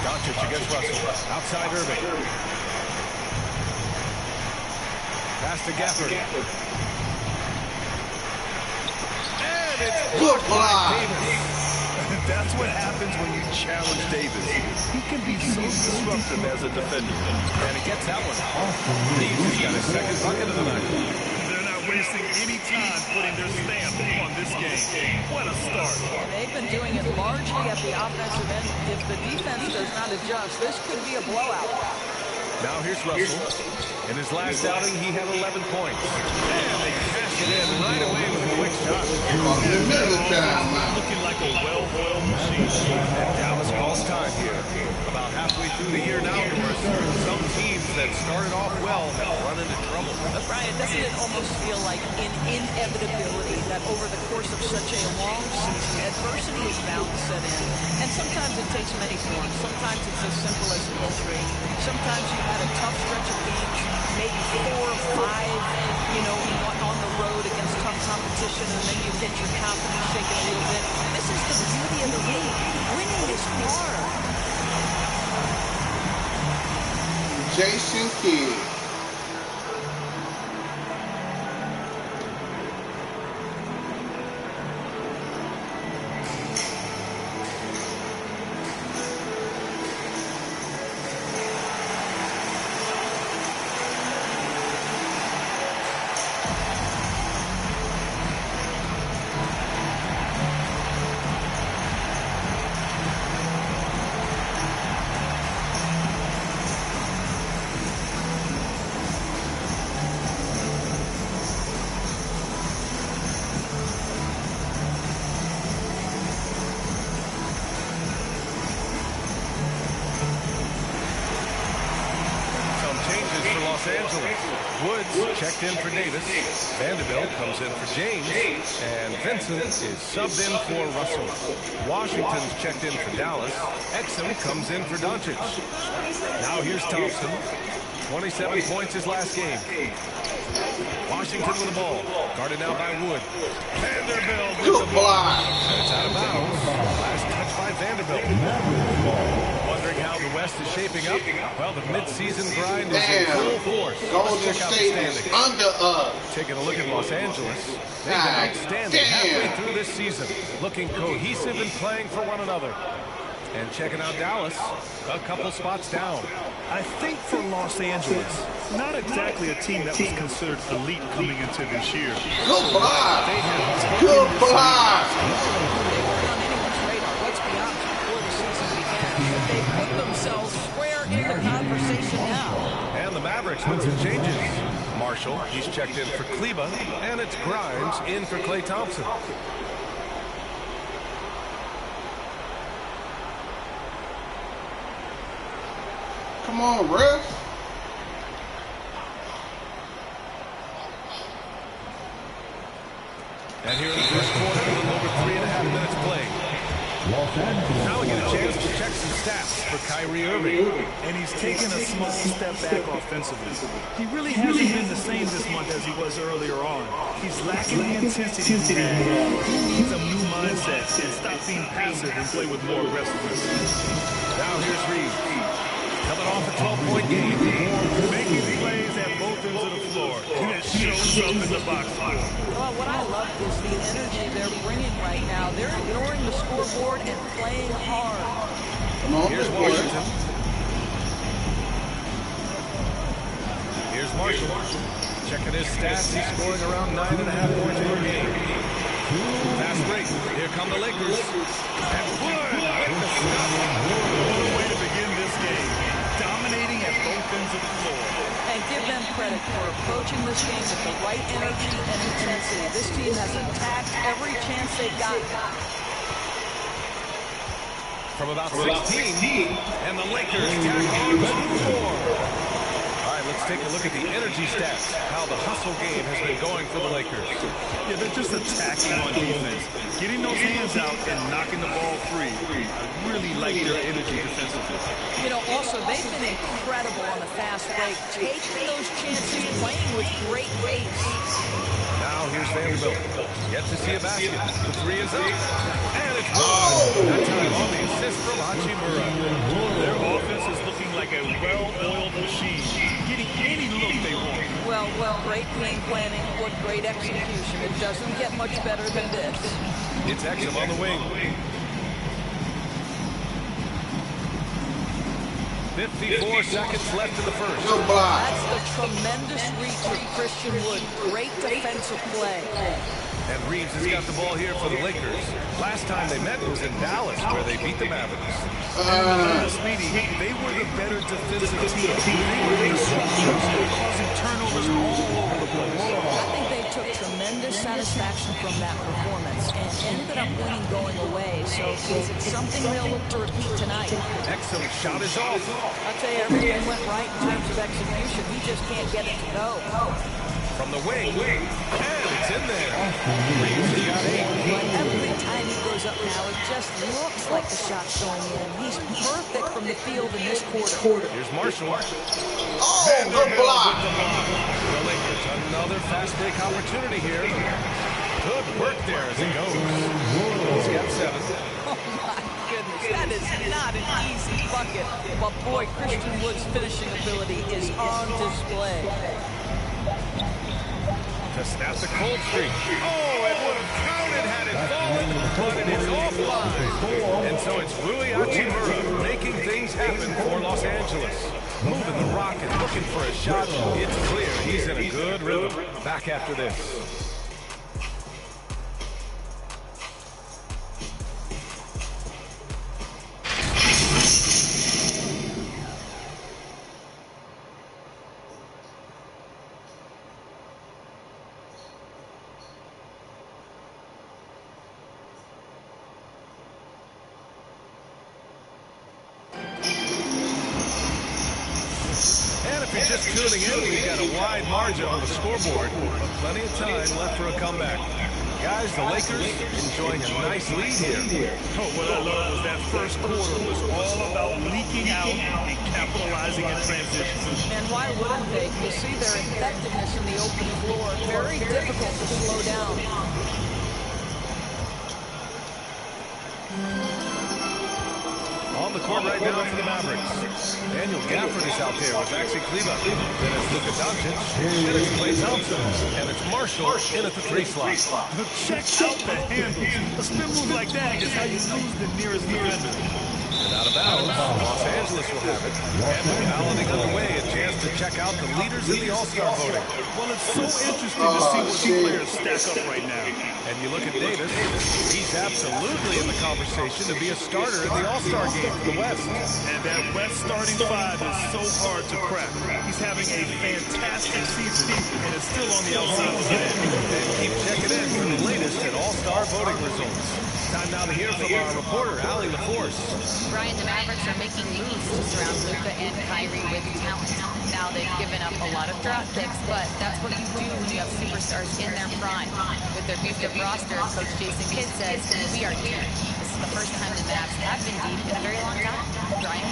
Doncic against Russell. Outside Irving. Pass to Gafford. And it's good block. That's what happens when you challenge Davis. He can be so disruptive as a defender. And he gets that one. Reeves has got his second bucket of the night. They're not wasting any time putting their stamp on this game. What a start. And they've been doing it largely at the offensive end. If the defense does not adjust, this could be a blowout. Now here's Russell. In his last outing, he had 11 points. And they cash it in right away with a quick shot. Looking like a well-oiled machine. And Dallas calls time here. About halfway through the year now, some teams that started off well have run into trouble. But Brian, doesn't it almost feel like an inevitability that over the course of such a long season, adversity is bound to set in? And sometimes it takes many forms. Sometimes it's as simple as an injury. Sometimes you've had a tough stretch of games, maybe 4 or 5, on the road against tough competition, and then you get your confidence shaken a little bit. This is the beauty of the league. Winning is hard. Jason Kidd. Woods checked in for Davis. Vanderbilt comes in for James. And Vincent is subbed in for Russell. Washington's checked in for Dallas. Exum comes in for Doncic. Now here's Thompson. 27 points his last game. Washington with the ball. Guarded now by Wood. Vanderbilt with the ball. And it's out of bounds. Last touch by Vanderbilt. Wondering how the West is shaping up? Well, the midseason grind is in full force. Golden State is under us. Taking a look at Los Angeles. They've been outstanding halfway through this season. Looking cohesive and playing for one another. And checking out Dallas, a couple spots down. I think for Los Angeles, not exactly a team that was considered elite coming into this year. Good block. Good block. They put themselves square in the conversation now. And the Mavericks with some changes. Marshall, he's checked in for Kleba, and it's Grimes in for Klay Thompson. Come on, ref. And here in the first quarter, a little over 3.5 minutes played. Now we get a chance to check some stats for Kyrie Irving. And he's taken a small step back offensively. He really hasn't been the same this month as he was earlier on. He's lacking the intensity he had. He needs a new mindset and stop being passive and play with more aggressiveness. Now here's Reeves. Coming off a 12-point game. Making plays at both ends of the floor. And it shows up in the box score. Well, what I love is the energy they're bringing right now. They're ignoring the scoreboard and playing hard. Here's Washington. Here's Marshall. Checking his stats. He's scoring around 9.5 points per game. Fast break. Here come the Lakers. And Wood with the stop. What a way to begin this game. Dominating at both ends of the floor. And give them credit for approaching this game with the right energy and intensity. This team has attacked every chance they've got. From about 16, and the Lakers tack on 2 more. All right, let's take a look at the energy stats, how the hustle game has been going for the Lakers. Yeah, they're just attacking on defense, getting those hands out and knocking the ball free. I really like their energy defensively. You know, also, they've been incredible on the fast break, taking those chances, playing with great pace. Now here's Vanderbilt. Yet to see a basket. The 3 is up. And it's good. That time on the assist from Hachimura. Their offense is looking like a well-oiled machine, getting any look they want. Well, great game planning, what great execution. It doesn't get much better than this. It's Exum on the wing. 54 seconds left in the first. That's the tremendous reach of Christian Wood. Great defensive play. And Reeves has got the ball here for the Lakers. Last time they met was in Dallas, where they beat the Mavericks. In the last meeting, they were the better defensive team. They were the strongest, causing turnovers all over the place. I think they took tremendous satisfaction from that performance and ended up winning going away. So is it something they'll look to repeat tonight? takes him. Shot is off. I'll tell you, everything went right in terms of execution. He just can't get it to go. From the wing, and it's in there. Reeves has got 8. But every time he goes up now, it just looks like the shot's going in. He's perfect from the field in this quarter. Here's Marshall. Oh, good block. The Lakers, another fast break opportunity here. Good work there as it goes. He's got 7. Oh, my goodness. That is not an easy bucket. But, boy, Christian Wood's finishing ability is on display. To snap the cold streak. Oh, it would have counted had it fallen, but it is offline. And so it's Rui Hachimura making things happen for Los Angeles. Moving the rock and looking for a shot. It's clear he's in a good rhythm. Back after this. Just tuning in, we've got a wide margin on the scoreboard, but plenty of time left for a comeback. Guys, the Lakers enjoying a nice lead here. Oh, what I love was that first quarter was all about leaking out and capitalizing in transition. And why wouldn't they? You see their effectiveness in the open floor. Very difficult to slow down. On the court right now for the Mavericks. Daniel Gafford is out there with Maxi Kleber. Then it's Luka Doncic. Then it's Klay Thompson. And it's Marshall in at the 3 slot. Check out the handles. A spin move like that is how you lose the nearest defender. And out of bounds, Los Angeles will have it. And with balloting underway, a chance to check out the leaders in the All-Star voting. Well, it's so interesting to see what the players stack up right now. And you look at Davis, he's absolutely in the conversation to be a starter in the All-Star game for the West. And that West starting 5 is so hard to crack. He's having a fantastic season and is still on the outside looking in. And keep checking in for the latest at All-Star voting results. Time now to hear from our reporter, Allie LaForce. Brian, the Mavericks are making moves to surround Luka and Kyrie with talent. Now they've given up a lot of draft picks, but that's what you do when you have superstars in their prime. With their beefed-up roster, Coach Jason Kidd says, we are deep. This is the first time the Mavs have been deep in a very long time. Brian?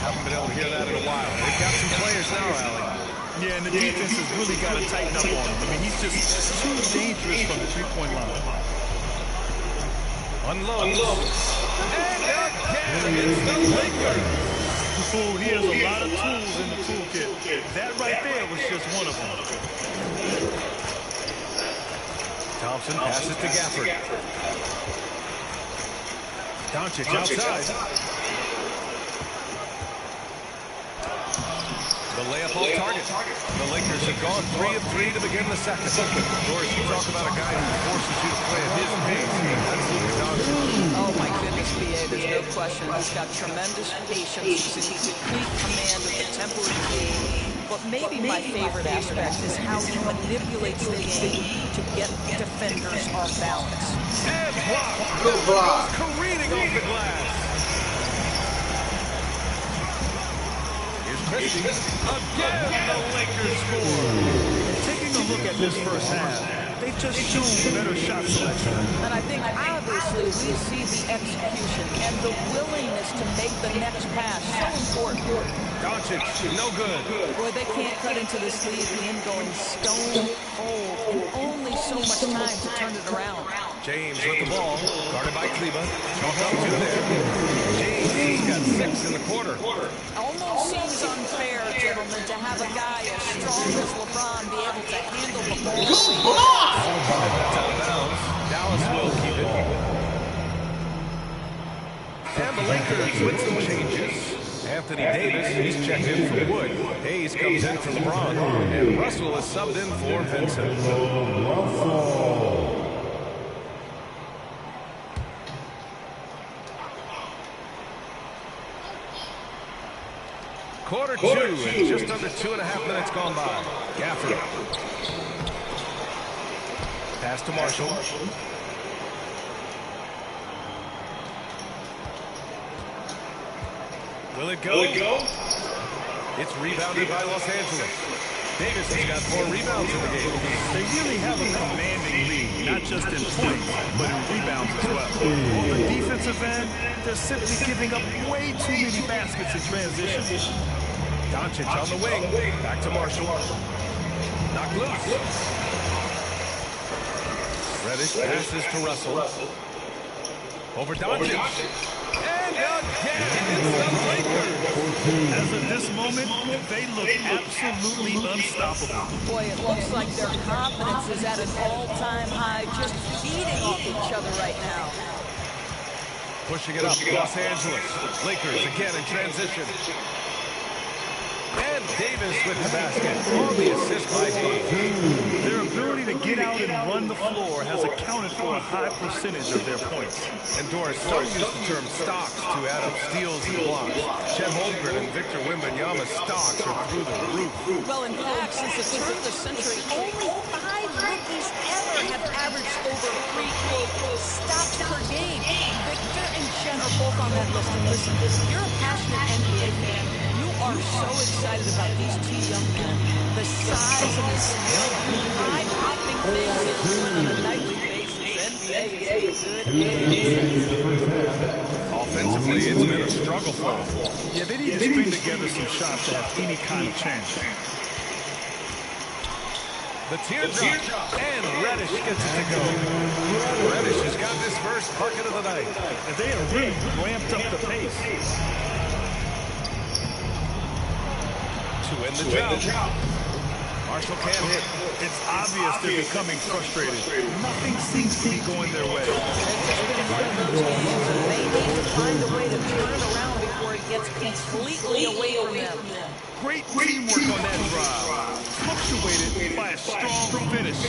Haven't been able to hear that in a while. They've got some players now, Allie. Yeah, and the defense has really got to tighten up on him. I mean, he's just too dangerous from the three-point line. Unloads. And again, it's the Lakers. Oh, he has a lot of tools in the toolkit. That right there was just one of them. Thompson passes to Gafford. Doncic outside. The layup off target. The Lakers have gone 3 of 3 to begin the second. Doris, you talk about a guy who forces you to play at his pace. That's Luka Doncic. Oh, my goodness, B.A., there's no question. He's got tremendous patience. He's in complete command of the tempo of the game. But maybe my favorite aspect is how he manipulates the game to get defenders off balance. And block. Good block. Careening off the glass. Again, the Lakers score. Taking a look at this first half, they've just shown better shot selection. And I think obviously we see the execution and the willingness to make the next pass so important. Doncic, no good. Boy, they can't cut into this lead in going stone cold and only so much time to turn it around. James with the ball, guarded by Kleber. Chalk up 2 there. James, he's got 6 in the quarter. Almost seems unfair, gentlemen, to have a guy as strong as LeBron be able to handle the ball. Good block! That's out of bounds. Dallas will keep it. And the Lakers with some changes. Anthony Davis, he's checked in for Wood. Hayes comes in for LeBron. And Russell is subbed in for Vincent. Quarter 2 and just under 2.5 minutes gone by. Gafford. Pass to Marshall. Will it go? It's rebounded by Los Angeles. Davis has got 4 rebounds in the game. They really have a commanding lead, not just in points, but in rebounds as well. On the defensive end, they're simply giving up way too many baskets in transition. Doncic on the wing. Back to Marshall. Knocked loose. Reddish passes to Russell. Over Doncic. And again, it's the Lakers. As of this moment, they look absolutely unstoppable. Boy, it looks like their confidence is at an all-time high, just feeding off each other right now. Pushing it up, Los Angeles. Lakers again in transition. And Davis with the basket. On the assist by Hayes. Their ability to get out and run the floor has accounted for a high percentage of their points. And Doris, some use the term stocks to add up steals and blocks. Chet Holmgren and Victor Wembanyama's stocks are through the roof. Well, in fact, since the turn of the century, only 5 rookies ever have averaged over 3 stops per game. Victor and Chet are both on that list. And listen, you're a passionate NBA fan. You are so excited about these 2 young men. The size and the skill, eye-popping things they do on a nightly basis. NBA is good. Offensively, it's been a struggle for them. Yeah, they need to string together some shots to have any kind of chance. The teardrop, and Reddish gets it to go. Reddish has got his first bucket of the night. And they have really ramped up the pace. To end the job. Marshall can't hit. It's obvious they're becoming frustrated. Nothing seems to be going their way. They need to find a way to turn it around before it gets completely away from them. Great teamwork on that drive. Punctuated by a strong finish.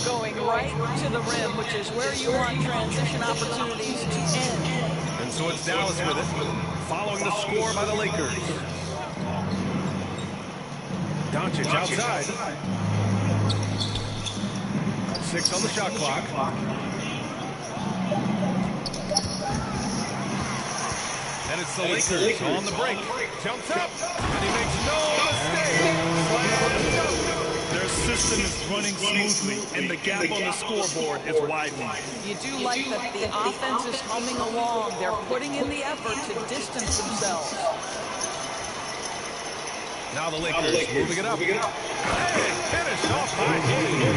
Going right to the rim, which is where you want transition opportunities to end. And so it's Dallas with it, following the score by the Lakers. Doncic outside. 6 on the shot clock. And it's the Lakers on the break. Jumps up, and he makes no mistake. Their system is running smoothly, and the gap on the scoreboard is widening. You do like that the offense is humming along. They're putting in the effort to distance themselves. Now the Lakers moving it up. And finished off by Hayes.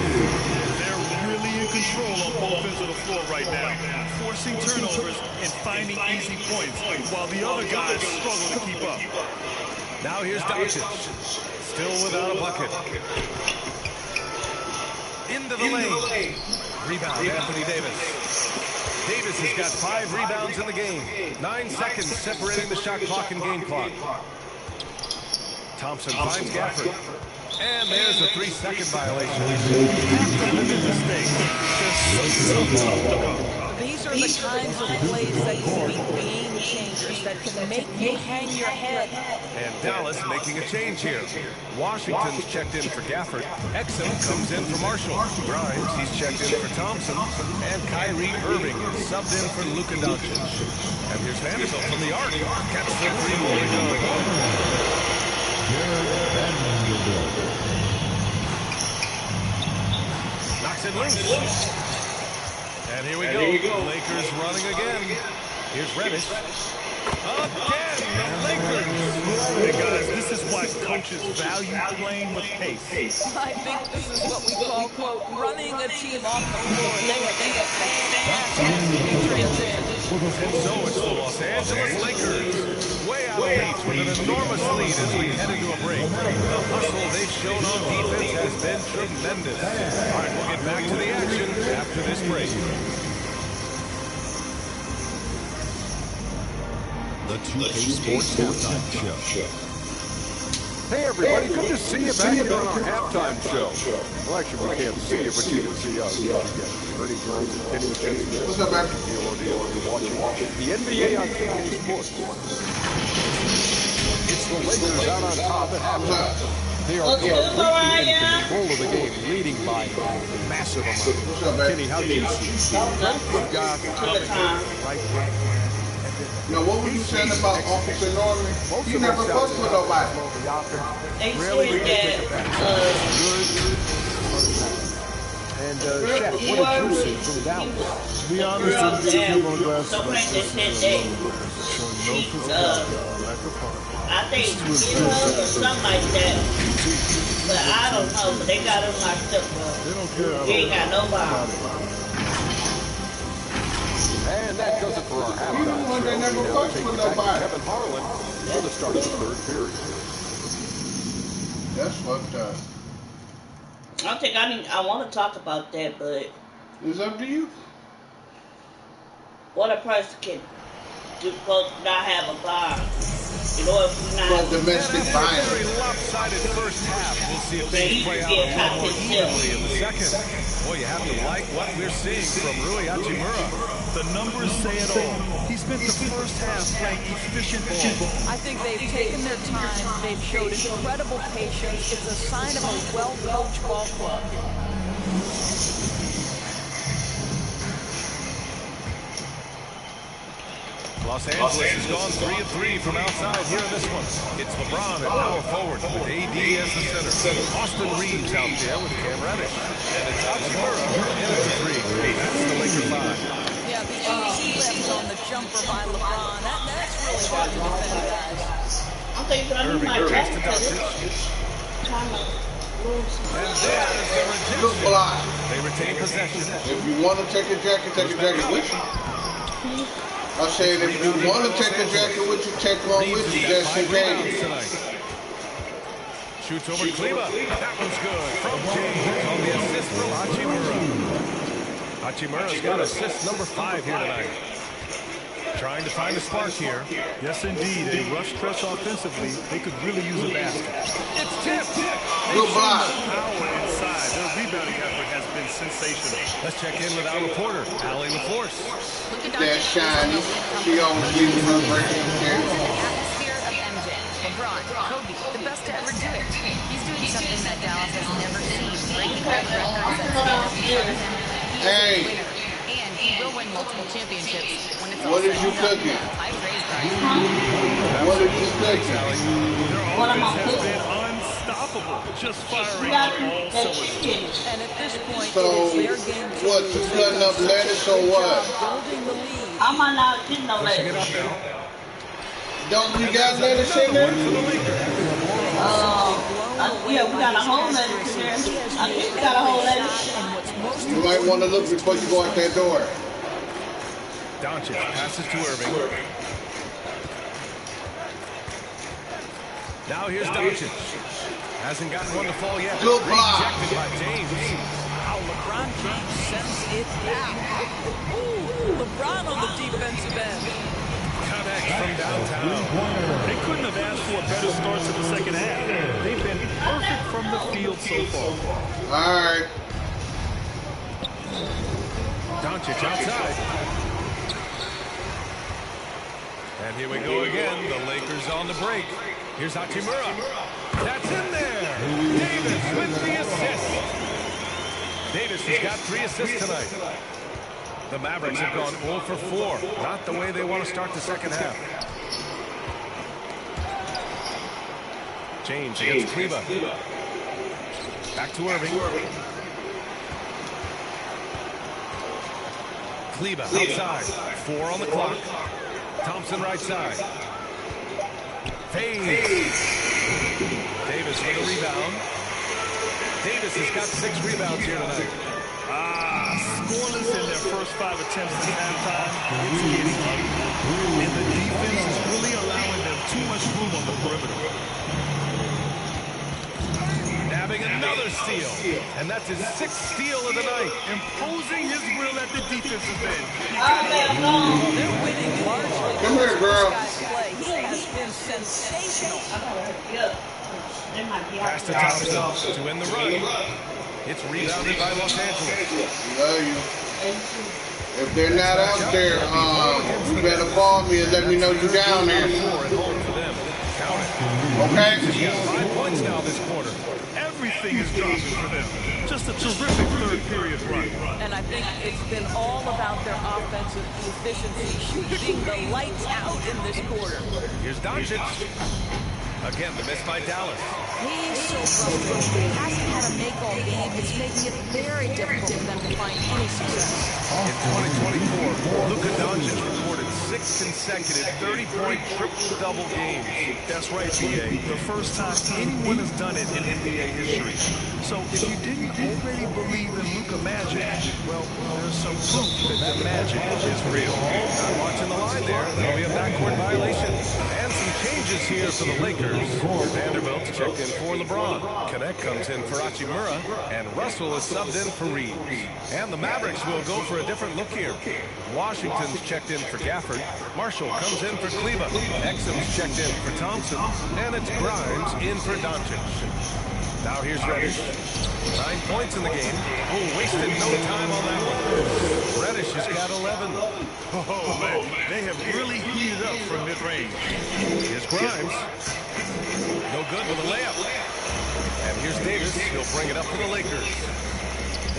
They're really in control on both ends of the floor right now, forcing turnovers and finding easy points, while the other guys struggle to keep up. Now here's Doncic, still without a bucket. Into the lane. Rebound, Anthony Davis. Davis has got 5 rebounds in the game. 9 seconds separating the shot clock and game clock. Thompson finds Gafford. And there's a 3-second violation. These are the kinds of plays that can be game changers, that can make you hang your head. And Dallas making a change here. Washington's checked in for Gafford. Exum comes in for Marshall. Grimes, he's checked in for Thompson. And Kyrie Irving is subbed in for Luka Doncic. And here's Vanderbilt from the arc. Gets the 3-ball to go. Knocks it loose. And here we go. The Lakers running again. Here's Reddish. Again, the Lakers. Hey guys, this is why coaches value playing with pace. I think this is what we call, quote, running a team off the floor. They are fantastic transition. And so it's the Los Angeles Lakers. Way out of reach with an enormous lead as we head into a break. The hustle they've shown on defense has been tremendous. All right, we'll get back to the action after this break. The 2K Sports Halftime Show. Hey everybody, good to see you back here on our halftime show. Well, actually, we can't see you, but you can see us. Ernie Jones and Kenny Chase. What's up, man? Watching the NBA on 2K Sports. It's the Lakers out on top at halftime. They are completely in control of the game, leading by a massive amount. Kenny, how do you see it? Now, what were you saying about Officer Norman? Most You of never those fucked with nobody. the offense. They Rarely said did they take it back. And Shaq, what did you see from Dallas? To be honest, didn't get a few more glasses like this is a low record, showing no physicality, lack of heart. I think or something like that. But I don't know. But they got him locked up, bro. They don't care. He ain't got no ball. And that does it for our halftime show. They never Now fucked take with it back to nobody. Kevin Harlan for the start of the third period. That's fucked up. I don't think I want to talk about that, but It's up to you. what a person can do, supposed to not have a bar. You know, if you're not. But domestic Very violence. lopsided first half. We'll see if They things play out a get little hot more themselves. evenly in the second. Boy, you have to like what we're seeing from Rui Hachimura. The numbers say it all. He spent the first half playing efficient ball. I think they've taken their time. They've showed incredible patience. It's a sign of a well-coached ball club. Los Angeles has gone 3-3 from outside here in this one. It's LeBron at power forward with AD as the center. Austin Reeves out there with Cam Reddish. And it's Hachimura in at the three. That's the Laker five. Yeah, the easy lift on the jumper by LeBron. That's really hard to defend, guys. I'm thinking I need my Irving jacket gets to because Doncic. it's trying to lose. And there's the rejection. Good block. They retain possession. If you want to take a jacket with you. I said if you want to take a jacket with you, take one with you just in case. Shoots over Kleba. That one's good. From James on the assist from Hachimura. Hachimura's got assist number 5 here tonight. Trying to find a spark here. Yes, indeed. A rush press offensively. They could really use a basket. It's tipped. Good block. Power inside. Their rebounding effort has been sensational. Let's check in with our reporter, Allie LaForce. Look at That's Doncic. shiny. She always leaves her breaking The here. atmosphere of MJ, LeBron, Kobe, the best to ever do it. He's doing something that Dallas has never seen, breaking all the records that stand up in front of him. He's Hey. a winner, and he will win multiple championships when it's all What said is you and done. cooking? I praise Brian. What are you cooking? What am I Has cooking? been unstoppable. Just We firing got on all that cylinders. chicken. And at this point, So, it is their game to what, lose. you cutting up lettuce or what? Building the lead. I might not get no Pushing it lettuce. up now. Don't we got lettuce in there? Yeah, we got a whole lettuce in there. I think we got a whole lettuce. And what's most You might want to look before you go out that door. Doncic passes to Irving. Now here's Doncic. Hasn't gotten one to fall yet. Good block. Rejected by James. Wow, LeBron James sends it back. Ooh, LeBron on the defensive end. Connect from downtown. They couldn't have asked for a better start to the second half. They've been perfect from the field so far. All right. Doncic outside. And here we go again. The Lakers on the break. Here's Hachimura. That's in there. Davis with the assist. Davis has got 3 assists tonight. The Mavericks have gone 0 for 4. Not the way they want to start the second half. James against Kleba. Back to Irving. Kleba outside. 4 on the clock. Thompson right side. Fades. Davis for the rebound. Davis has got 6 rebounds here tonight. Scoreless in their first 5 attempts at halftime. It's getting ugly. And the defense is really allowing them too much room on the perimeter. Nabbing another steal. And that's his 6th steal of the night. Imposing his will at the defensive end. They're winning largely. Come here, girl. This guy's play. He has been sensational. Pass to Thompson to win the run. It's rebounded by Los Angeles. Love you. If they're not out there, you better call me and let me know you down there. 4 at home for them. Count it. Okay. He's got 5 points now this quarter. Everything is dropping for them. Just a terrific third period run. And I think it's been all about their offensive efficiency, shooting the lights out in this quarter. Here's Doncic. Again, the miss by Dallas. He's so frustrated. He hasn't had a make all game. It's making it very difficult for them to find any success. In 2024, Luka Doncic recorded 6 consecutive 30-point triple-double games. That's right, B.A. The first time anyone has done it in NBA history. So if you didn't already believe in Luka Magic, well, there's some proof that the magic is real. Not watching the line there. There'll be a backcourt violation. And some changes here for the Lakers. Vanderbilt checked in for LeBron. Connect comes in for Hachimura. And Russell is subbed in for Reeves. And the Mavericks will go for a different look here. Washington's checked in for Gafford. Marshall comes in for Kleba. Exum's checked in for Thompson. And it's Grimes in for Doncic. Now here's Reddish. 9 points in the game. Oh, wasted no time on that one. Reddish has got 11. Oh, man. They have really heated up from mid-range. Here's Grimes. No good with a layup. And here's Davis. He'll bring it up to the Lakers.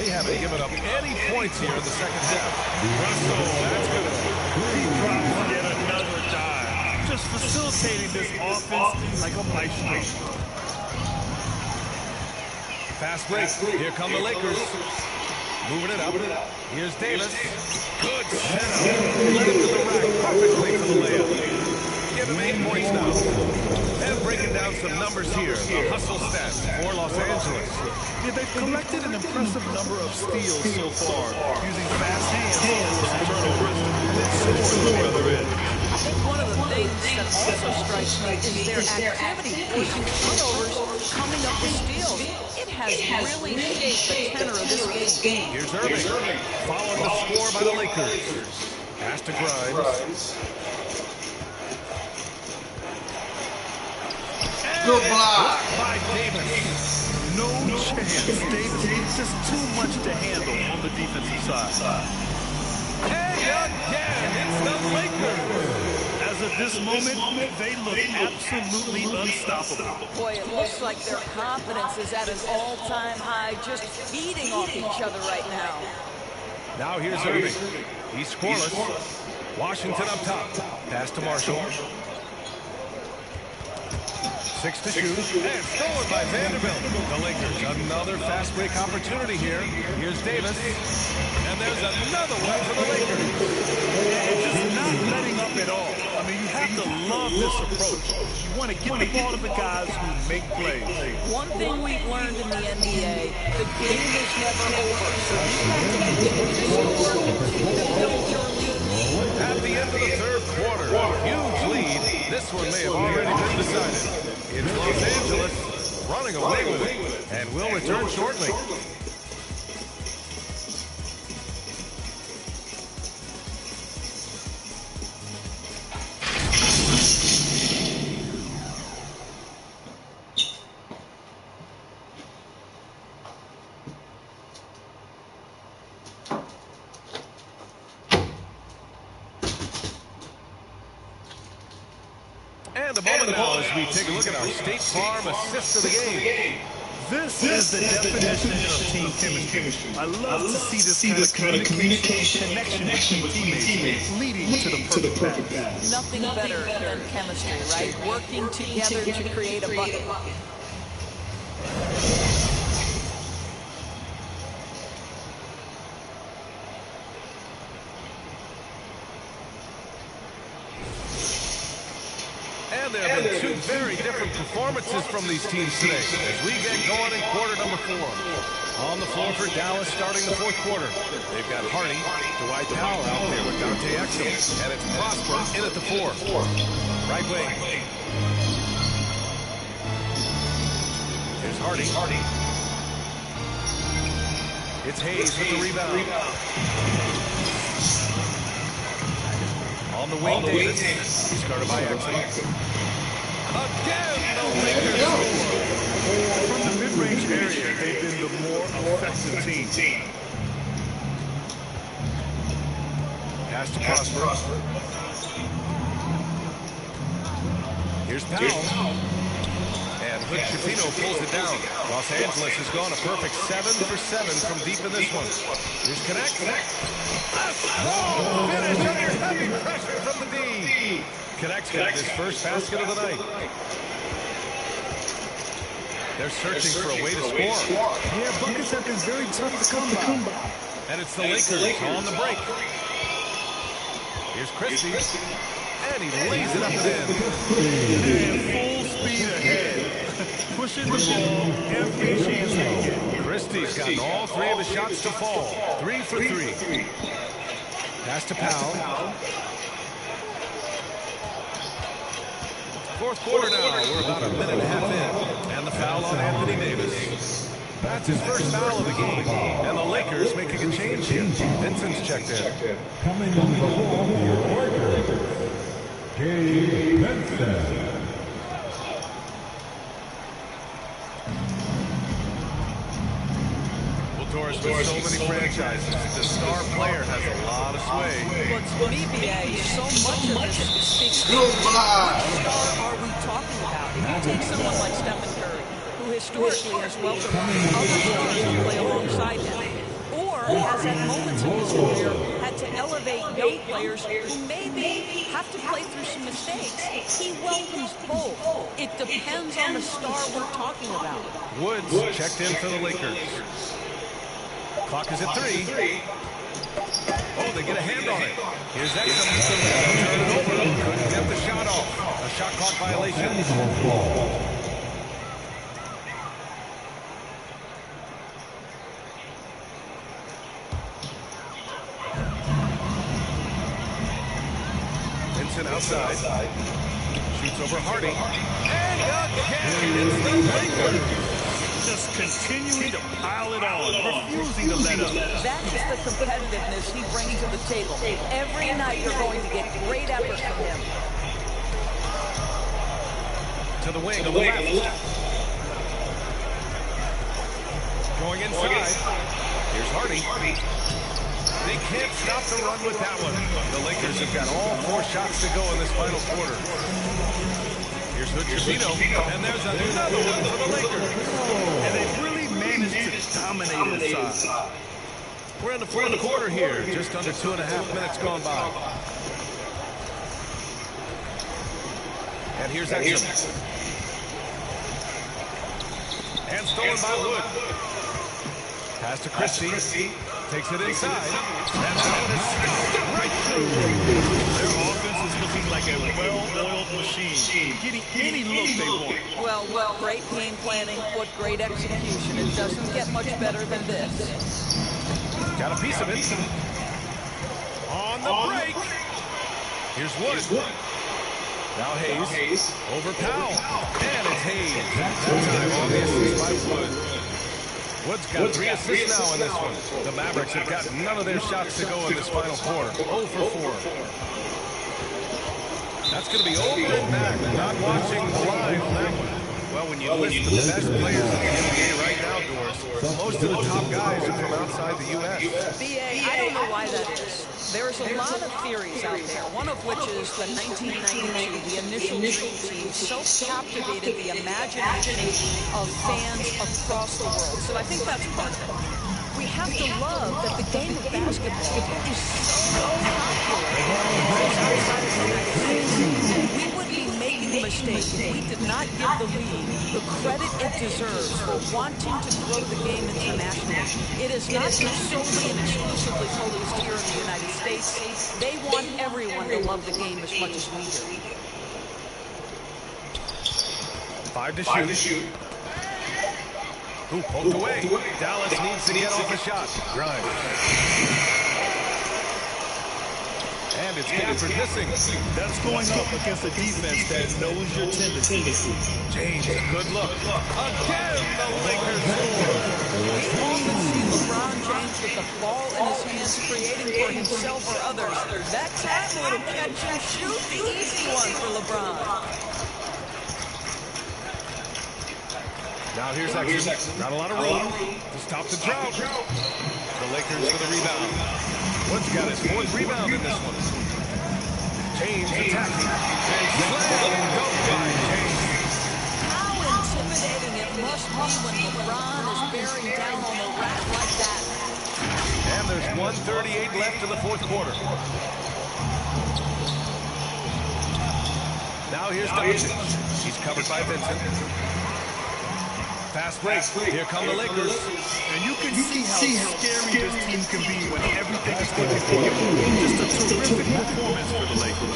They haven't given up any points here in the second half. Russell, that's good. He drops yet another dime. Just facilitating this offense like a maestro. Fast break. Here come the Lakers. Moving it up. Here's Davis. Good setup. Led it to the rack perfectly for the layup. Give him 8 points now. And breaking down some numbers here. The hustle stats for Los Angeles. Yeah, they've collected an impressive number of steals so far, using fast hands to force turnovers and then score the other end. I think one of the things that also strikes me is their activity, forcing turnovers, coming up with steals. It has really shaped the tenor of this game. Here's Irving, following the score by the Lakers. Pass to Grimes. Good block. By Davis. No chance. Davis is just too much to handle on the defensive side. And again, it's the Lakers. As of this moment, they look absolutely unstoppable. Boy, it looks like their confidence is at an all-time high, just feeding off each other right now. Now here's Irving. He's scoreless. Washington up top. Pass to Marshall. 6 to shoot. And stolen by Vanderbilt. The Lakers, another fast break opportunity here. Here's Davis. And there's another one for the Lakers. And just not letting up at all. I mean, you have to love this approach. You want to get the ball to the guys who make plays. One thing we've learned in the NBA, the game is never over. So you have to continue to score to build your lead. At the end of the third quarter, huge lead. This one may have already been decided. It's Los Angeles running away with it, and we'll return shortly. And a moment now as we take a look at our State Farm assist of the game. This is the definition of team chemistry. I love to see this kind of communication, connection between teammates, leading to the perfect pass. Nothing better than chemistry, right? Working together to create a bucket. And there have been 2 very different performances from these teams today as we get going in quarter number 4. On the floor for Dallas starting the fourth quarter. They've got Hardy, Dwight Powell out there with Dante Exum, and it's Prosper in at the 4. Right wing. Here's Hardy. It's Hayes with the rebound. On the wing, Davis. He's guarded by Exum. Again, the Lakers score. From the mid-range area, they've been the more effective team. Pass to Prosper. Here's Powell. And Hood-Schifino pulls it down. Los Angeles has gone a perfect 7 for 7 from deep in this one. Here's Connect. Oh, finish under heavy pressure from the D. Connect's got his first basket of the night. They're searching for a way to score. Yeah, buckets have been very tough to come by. And it's the Lakers on the break. Here's Christie. And he lays it up and in. And full speed ahead. Pushing the ball every chance they get. Christie's gotten all 3 of his shots to fall. 3 for 3. Pass to Powell. Fourth quarter now. We're about a minute and a half in. And the foul on Anthony Davis. That's his first foul of the game. And the Lakers making a change here. Vincent's checked in. Coming in the ball for your Lakers, Gabe Vincent. Doris, with so many franchises, the star player has a lot of sway. But for me, BA, so much of this speaks to which star are we talking about? If you take someone like Stephen Curry, who historically has welcomed other stars to play alongside him, or has at moments in his career had to elevate young players who maybe have to play through some mistakes, he welcomes both. It depends on the star we're talking about. Woods checked in for the Lakers. Clock is at 3. Oh, they get a hand on it. Here's Exum. Turn it over. Couldn't get the shot off. A shot clock violation. Vincent outside. Shoots over Hardy. And again, it's the Lakers. Just continuing to pile it on, refusing to let up. That is the competitiveness he brings to the table. Every night you're going to get great effort from him. To the wing, to the left. Going inside. Here's Hardy. They can't stop the run with that one. The Lakers have got all 4 shots to go in this final quarter. Here's Hood-Schifino, and there's another one for the Lakers. And they've really managed to dominate inside. We're in the fourth quarter here, just under 2.5 minutes gone by. And here's Exum. And stolen by Wood. Pass to Christie. Takes it inside. And that one is stuffed right through. Their offense is looking like a well-oiled machine, getting any look they want. Well, great game planning, but great execution. It doesn't get much better than this. Got a piece of it. On the break. Here's Wood. Now Hayes. Over Powell. And it's Hayes. That time on the assist by Wood. Wood's got 3 assists now in this one. The Mavericks have got none of their shots to go in this final quarter. 0 for 4. That's going to be over and back. Not watching the line on that one. Well, when you list the best players in the NBA right now, Doris, most of the top guys are from outside the U.S. BA, I don't know why that is. There's a lot of theories out there, one of which is the 1992, the initial Dream Team, so captivated the imagination of fans across the world. So I think that's part of it. We have to love that the game of basketball is so popular outside of the United States. We would be making a mistake if we did not give the league the credit it deserves for wanting to grow the game internationally. It is not just solely and exclusively focused here in the United States. They want everyone to love the game as much as we do. 5 to shoot. Ooh, poked away. Dallas needs to get off a shot. Grimes. And it's Gafford missing. That's going up against a defense that knows your tendencies. James, good look. Again, the Lakers score. We often see LeBron James with the ball in his hands, creating for himself or others. That time, a little catch and shoot, the easy one for LeBron. Now here's Exum. Not a lot of room to stop the drought. The Lakers for the rebound. Wood's got his 4th rebound in this one. James attacking. And slam. Go by me when LeBron is bearing down on the rack like that. And there's 1:38 left in the fourth quarter. Now here's Doncic. He's covered by Vincent. Fast break. Here come the Lakers. And you can see how scary this team can be when everything is clicking for you. Just a terrific performance for the Lakers.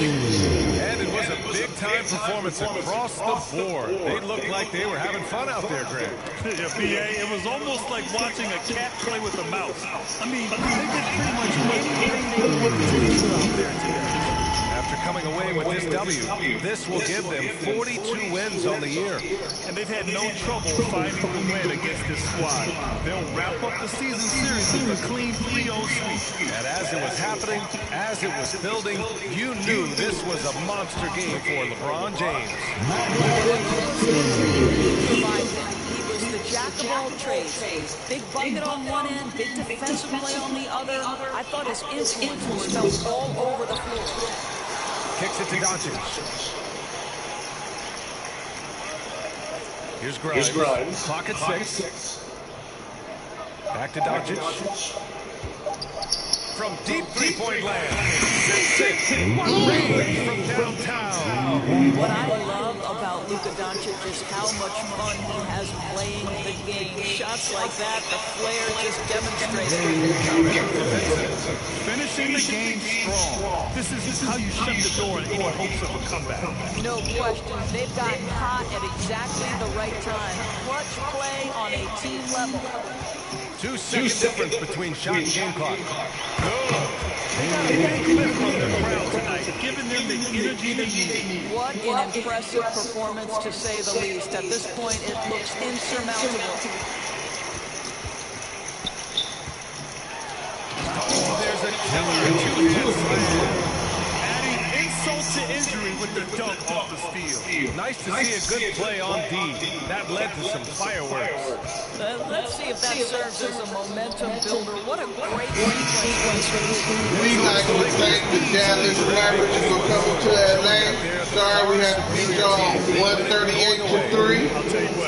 And it was a big-time performance across the board. They looked like they were having fun out there, Greg. Yeah, B.A., it was almost like watching a cat play with a mouse. I mean, they did pretty much anything they wanted to do out there today. After coming away with this W, this will give them 42 wins on the year. And they've had no trouble finding the win against this squad. They'll wrap up the season series with a clean 3-0 sweep. And as it was happening, as it was building, you knew this was a monster game for LeBron James. He was the jack of all trades. Big bucket on one end, big defensive play on the other. I thought his influence was felt all over the floor. Kicks it to Doncic. Here's Grimes. Clock at 6. Back to Doncic. From deep three-point land. Range from downtown. What I love about Luka Doncic is how much fun he has playing the game. Shots like that, the flair just demonstrates. Finishing the game strong. This is how you shut the door in any hopes of a comeback. No question. They've gotten hot at exactly the right time. Clutch play on a team level. 2-second difference between shot and game clock. They got a big lift from the crowd tonight, giving them the energy they need. What an impressive performance, to say the least. At this point, it looks insurmountable. Oh, there's a killer two-hand slam. Adding insult to injury with the dunk off the steal. Nice to see a good play on D. That led to some fireworks. Let's see if that serves as a momentum builder. What a great sequence. We'd like to thank the Dallas Mavericks for coming to LA. Sorry we had to beat y'all 138-3.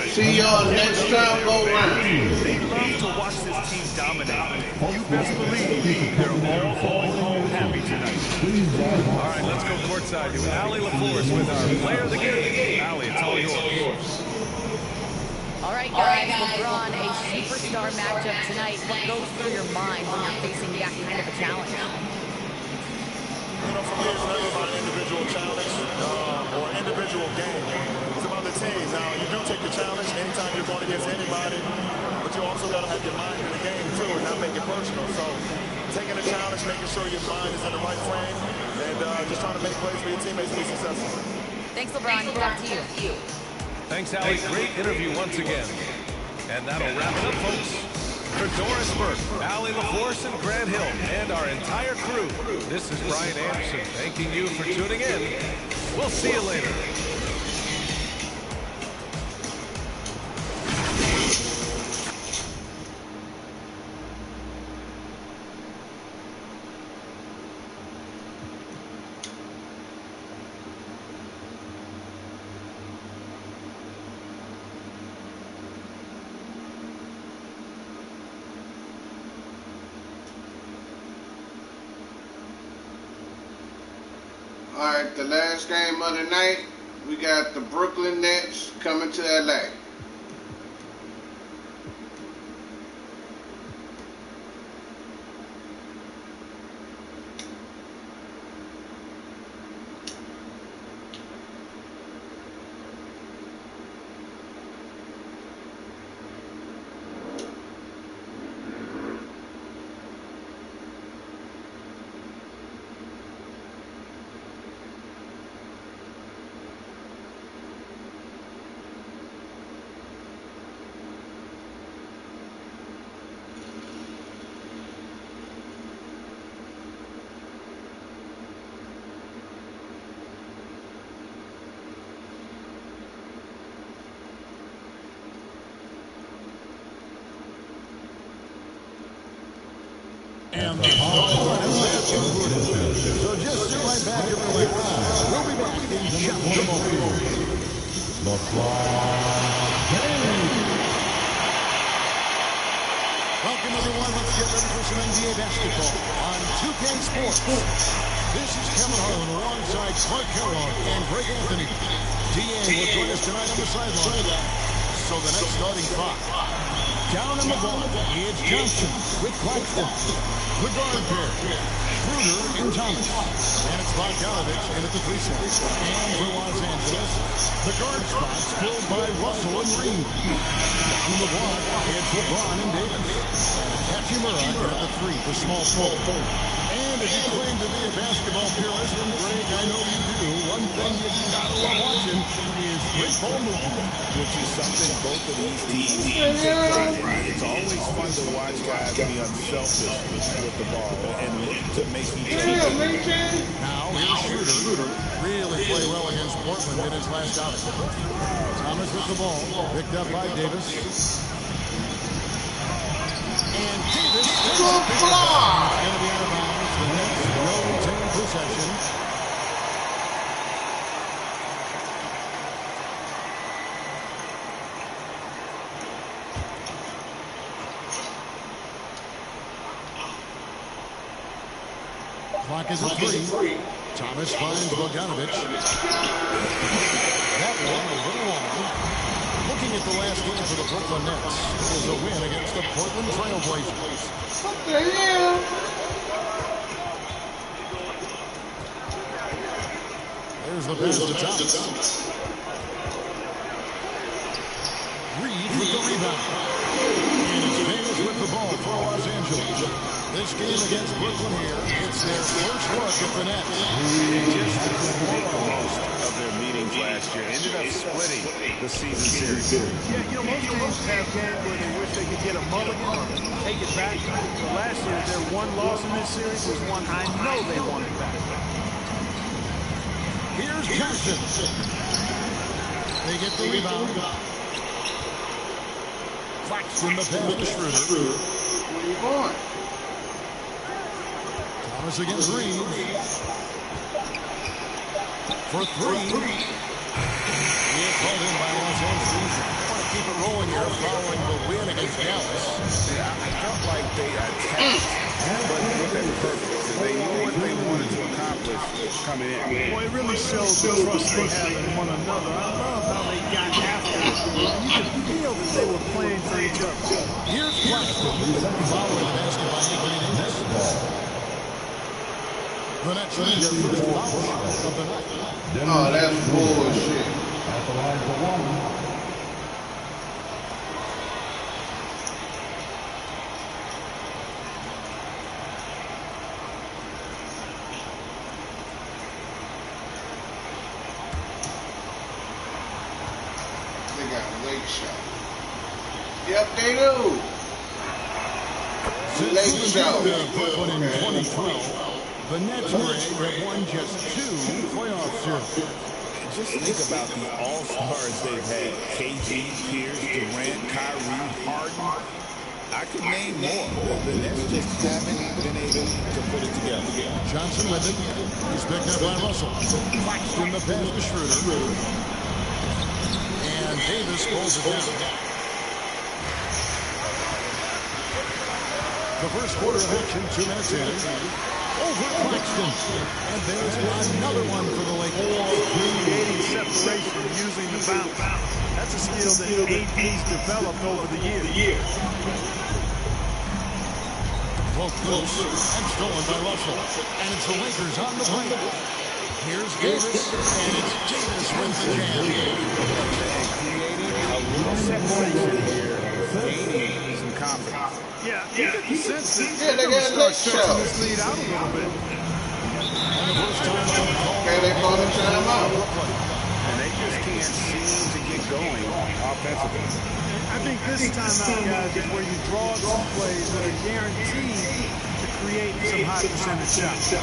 See y'all next time go round. They love to watch this team dominate. You best believe they're all going home happy tonight. All right, let's go courtside here with Allie LaForce with our player of the game. Allie, it's all yours. All right, guys, LeBron, a superstar matchup tonight. What goes through your mind when you're facing that kind of a challenge? You know, for me, it's never about an individual challenge or individual game. It's about the team. Now, you do take the challenge anytime you're going against anybody, but you also got to have your mind in the game, too, and not make it personal. So, taking a challenge, making sure your mind is in the right frame, and just trying to make plays for your teammates to be successful. Thanks, LeBron. Back to you. Thanks, Allie. Great interview once again. And that'll wrap it up, folks. For Doris Burke, Allie LaForce, and Grant Hill, and our entire crew, this is Brian Anderson thanking you for tuning in. We'll see you later. Alright, the last game of the night, we got the Brooklyn Nets coming to LA. And the ball is so just sit right back and relax. We'll be back in just a moment. LeBron James. get ready for some NBA basketball on 2K Sports. This is Kevin Harlan alongside Clark Kellogg and Greg Anthony. DA will join us tonight on the sideline. So the next starting five. Down on the ball, it's Johnson with Claxton. The guard pair, Schroeder and Thomas. And it's Bogdanovich in at the free throw. And for Los Angeles, the guard spots filled by Russell and Reed. Down on the block, it's LeBron and Davis. And Hachimura in at the three, the small forward. And if you claim to be a basketball purist, and Greg, I know you do, one thing you gotta love watching is great ball movement, which is something both of these teams take pride in. It's always fun to watch guys be unselfish with the ball and look to make each other. Now here's Schroeder. Really play well against Portland in his last outing. Thomas with the ball, picked up by Davis. And Davis is going to be out of bounds. The Nets will retain possession. Clock is at 3. Thomas finds Bogdanovich. That one a little long. Looking at the last game for the Brooklyn Nets, it was a win against the Portland Trail Blazers. What the hell? There's the pass to Thomas. Reed with the rebound. And it's Davis with the ball for Los Angeles. This game against Brooklyn here, it's their first look at the Nets. Just couldn't make the most of their meetings last year. Ended up splitting the season series. Yeah, you know, most teams have games where they wish they could get a mulligan or take it back. So last year, their one loss in this series was one I know they wanted back. Here's Johnson. They get the rebound. Claxton the pass to Schroeder. Where are you going? Thomas against Reed. For 3. He is called in by Los Angeles. I want to keep it rolling here following the win against Dallas. Yeah, I felt like they attacked, but with that purpose. They knew what they wanted to accomplish coming in. Boy, it really shows the trust they have in one another. I love how they got after it. You could feel that they were playing for each other. Here's Claxton. Following the basket by Anthony Davis. The Nets lead their first foul of the night. Oh, that's bullshit. At the line for one. They got a late shot. Yep, they do. Late shot. Brooklyn in 2012. The Nets have won just 2 playoff series. Just think about the all-stars they've had. KG, Pierce, Durant, Kyrie, Harden. I could name more. The Nets just haven't been able to put it together. Johnson with it. He's picked up by Russell. Claxton the pass to Schroeder. And Davis pulls it down. The first quarter of action, 2 minutes in. Over Claxton. And there's another one for the Lakers. Creating separation using the bounce. That's a skill that AP's developed over the years. Well, close and stolen by Russell. And it's the Lakers on the play. Here's Davis. And it's Davis with the jam. Creating a little separation here. Gaining some confidence. Yeah, you get the sense that they got a late stretching shot. this lead out a little bit. Okay, they call the timeout. And they just can't seem to get going offensively. I think this timeout, guys, is where you draw some plays that are guaranteed to create some high percentage shots.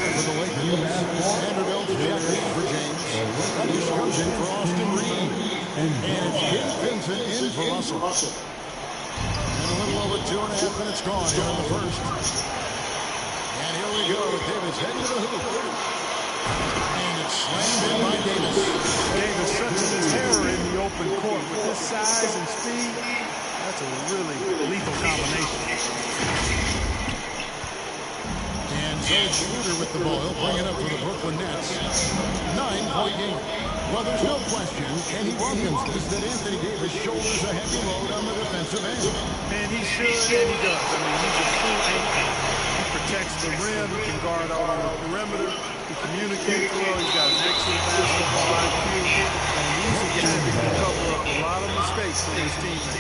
for the Lakers. Vanderbilt checks in for James. Reddish comes in for Austin Reed. And it's Gabe Vincent in for Russell. And a little over 2.5 minutes gone here in the first. And here we go. Davis heading to the hoop. And it's slammed in by Davis. Davis, such a terror in the open court. With his size and speed, that's a really lethal combination. And Jay Schroeder with the ball. He'll bring it up for the Brooklyn Nets. 9-point game. Well, there's no question, and he welcomes this, that Anthony Davis shoulders a heavy load on the defensive end. And he should, and he does. I mean, he's a true anchor. He protects the rim. He can guard out on the perimeter. He communicates well. He's got an excellent basketball IQ. And he's a guy that can cover up a lot of mistakes from his teammates.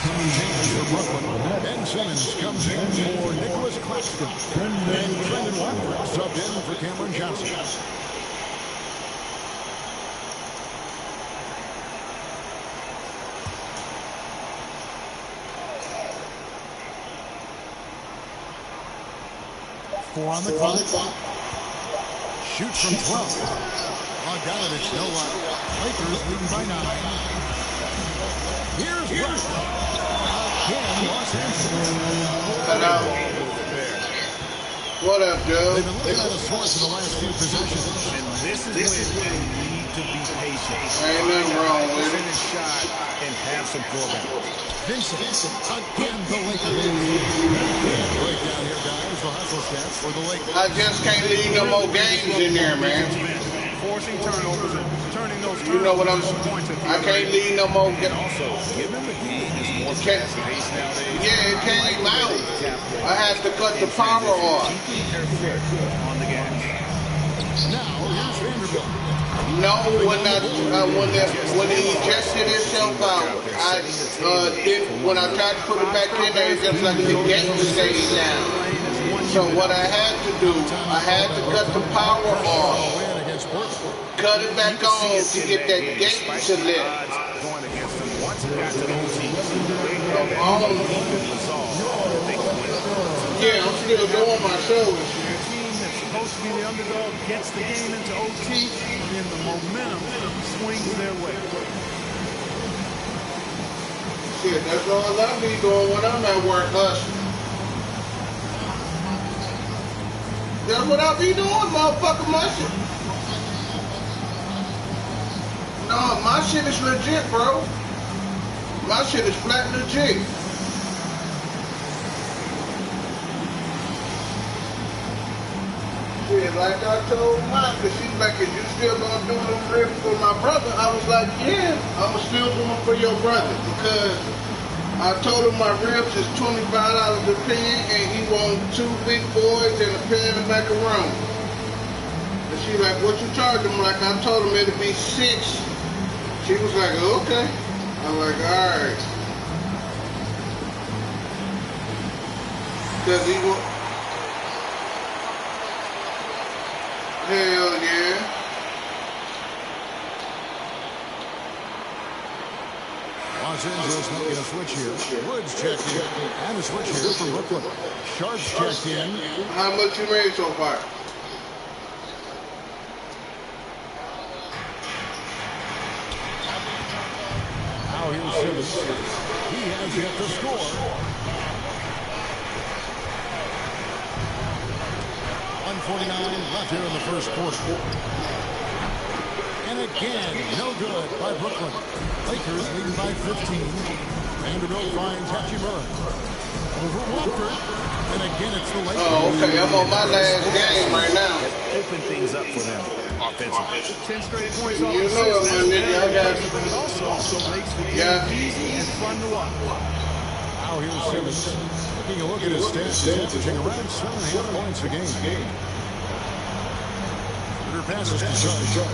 Coming changes for Brooklyn. Ben Simmons comes in for Nicholas Claxton. And Brendan Walker subbed in for Cameron Johnson. Four on the clock. Shoots from 12. Bogdanovich, no luck. Lakers leading by 9. Here's Russ. Again, Los Angeles. Hello. What up, Joe? They've been looking at a source in the last few possessions. And this is when you need to be patient. Ain't nothing wrong with it. Finish shot and have some throwback. Vincent, again, the Lakers. Breakdown here, guys. The hustle stats for the Lakers. I just can't leave no more games in there, man. Forcing turnovers and turning those turnovers. You know what I'm into points at the I can't leave no more games. Also, given the game is more fast-paced nowadays. Yeah, it came out. I had to cut the power off. Keeping their foot on the gas. Now, here's Vanderbilt. No, when he ejected himself out, when I tried to put it back in there, it's just like the gate stayed down. So what I had to do, I had to cut the power off, cut it back on to get that gate to lift. Yeah, I'm still doing my shows. Supposed to be the underdog gets the game into OT, and then the momentum swings their way. Shit, that's all I be doing when I'm at work hustling. That's what I be doing, motherfucker, my shit. No, my shit is legit, bro. My shit is flat legit. Yeah, like I told mine, because she's like, is you still going to do them ribs for my brother? I was like, yeah, I'm going to still do them for your brother. Because I told him my ribs is $25 a pan, and he wants 2 big boys and a pan of macaroni. And she like, what you charge him? Like, I told him it'd be 6. She was like, okay. I'm like, all right. Because he will. Hell yeah. Los Angeles making a switch here. Woods checked in. And a switch here from Brooklyn. Sharps checked in. How much you made so far? Now here's Simmons. He has yet to score. 1:49 left here in the first quarter. And again, no good by Brooklyn. Lakers leading by 15. Vanderbilt finds Hachimura. Over Walker. And again, it's the Lakers. Oh, okay. I'm on my last game right now. Open things up for them offensively. 10 straight points off You the know it, my nigga. I got but it also makes the game easy and fun to watch. Now here's Simmons. Taking a look at his stats, he's averaging around 7.5 points a game. Schroeder passes to Sharp.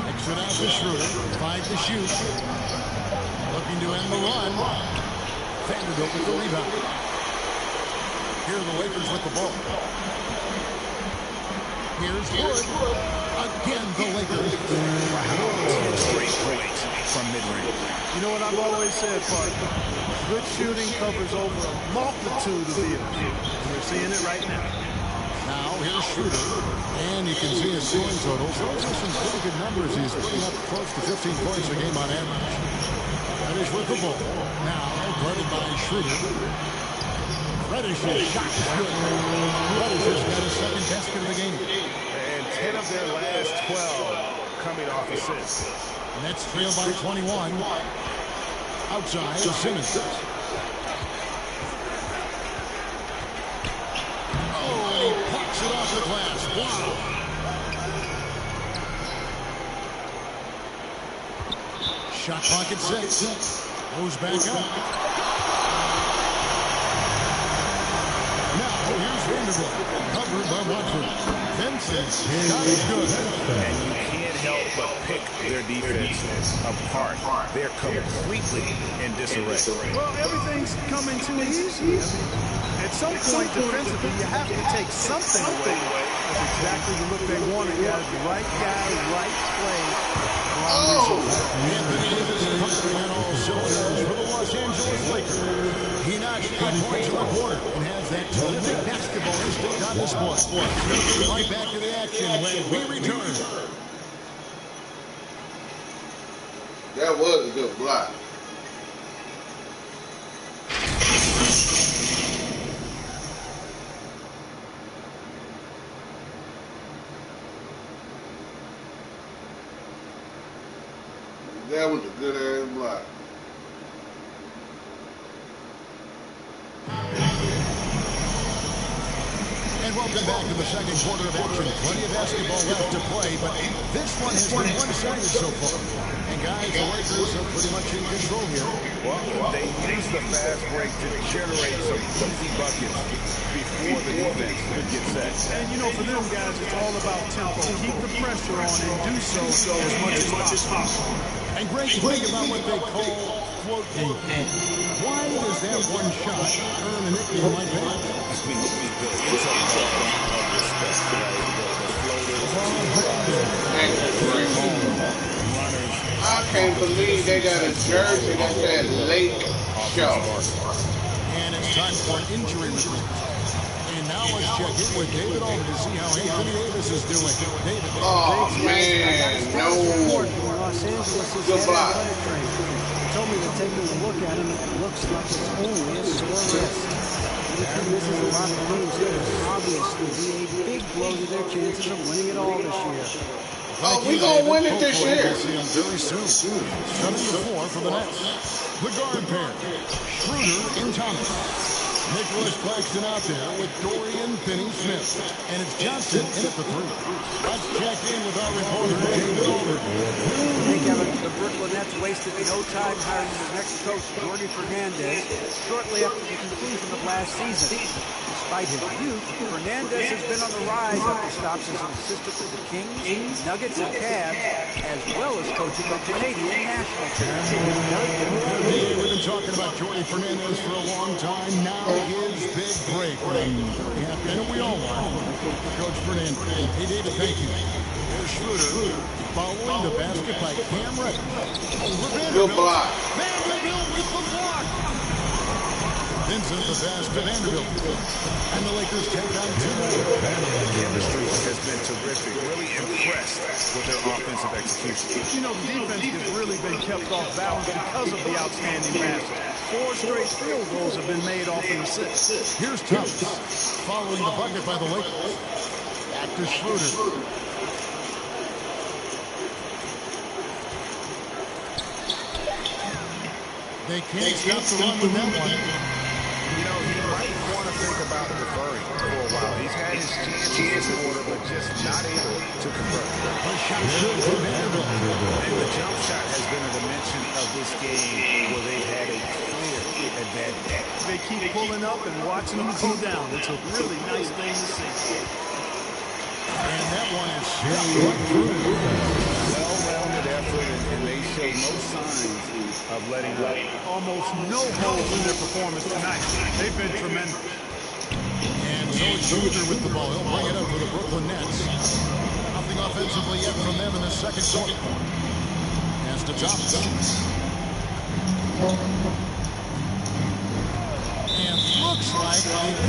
Kicks it out to Schroeder. 5 to shoot. Looking to end the run. Vanderbilt with the rebound. Here are the Lakers with the ball. Here's Wood. Again, the Lakers. 10 straight points from mid-range. You know what I've always said, partner? Good shooting covers over a multitude of ills. We're seeing it right now. Now, here's Schroeder. And you can see his scoring totals. Those are some pretty good numbers. He's putting up close to 15 points a game on average. Reddish with the ball. Now, guarded by Schroeder. Reddish's shot is good. Reddish has got his second basket of the game. And 10 of their last 12 coming off assists. Nets trail by 21. Outside, Simmons. Oh, and he pucks it off the glass. Wow. Shot clock at 6. Goes back up. Now, here's Vanderbilt. Covered by Watford. Vincent's shot is good. And you can't help but pick their defense apart. They're completely in disarray. Well, everything's coming too easy. At some point, defensively, you have to take something away. That's exactly the look they wanted, guys. Right guy, right play. Anthony Davis firing on all cylinders for the Los Angeles Lakers. He notched 8 points in the quarter and has that terrific basketball instinct on display. Right back to the action when we return. That was a good block. That was a good ass block. And welcome back to the second quarter of action. Plenty of basketball left to play, but this one has been one-sided so far. And guys, the Lakers are pretty much in control here. Well, they used the fast break to generate some easy buckets before the defense could get set. And you know, for them guys, it's all about tempo. Keep the pressure on and do so as much as possible. And Greg, think about what they call float defense. Why does that one shot earn a nickname like that? I can't believe they got a jersey that says Lake Show. And it's time for an injury report. And now let's check in with David Alden to see how Anthony Davis is doing. David. Oh, man, no. Los Angeles Good block. Told me to take a look at him. It looks like it's only a scoreless. This is a lot of moves. It is obviously be a big blow to their chances of winning it all this year. Oh, we gonna win it this year. Very soon. 7-4 for the Nets. The guard pair, Schroeder and Thomas. Nicholas Claxton out there with Dorian Finney-Smith. And it's Johnson in at the 3. Let's check in with our reporter, David Alden. Hey, Kevin, the Brooklyn Nets wasted no time hiring their next coach, Jordi Fernandez, shortly after the conclusion of last season. Despite his youth, Fernandez has been on the rise after stops as an assistant with the Kings, Nuggets, and Cavs, as well as coaching the Canadian national team. We've been talking about Jordi Fernandez for a long time. Now his big break. Yeah, and we all want Coach Fernandez. Hey, David, thank you. There's Schroeder following the basket by Cam Reddish. Good block. Vanderbilt with the block. Vincent the pass to Vanderbilt. And the Lakers take on 2 more. The chemistry has been terrific. Really impressed with their offensive execution. You know, the defense has really been kept off balance because of the outstanding passes. 4 straight field goals have been made off an assist. Here's Thomas following the bucket by the Lakers. Back to Schroeder. They can't stop the run with that one. You know, he might want to think about deferring for a while. He's had his chances this quarter, but just not able to convert. A shot good for Vanderbilt. And the jump shot has been a dimension of this game where they've had a clear advantage. They keep pulling up and watching them go down. It's a really nice thing to see. And that one is well-rounded effort, and they show no signs of letting up. Almost no holes in their performance tonight. They've been tremendous. And so it's Schroeder with the ball. He'll bring it up for the Brooklyn Nets. Nothing offensively yet from them in the second quarter. Has to Thomas. And looks like it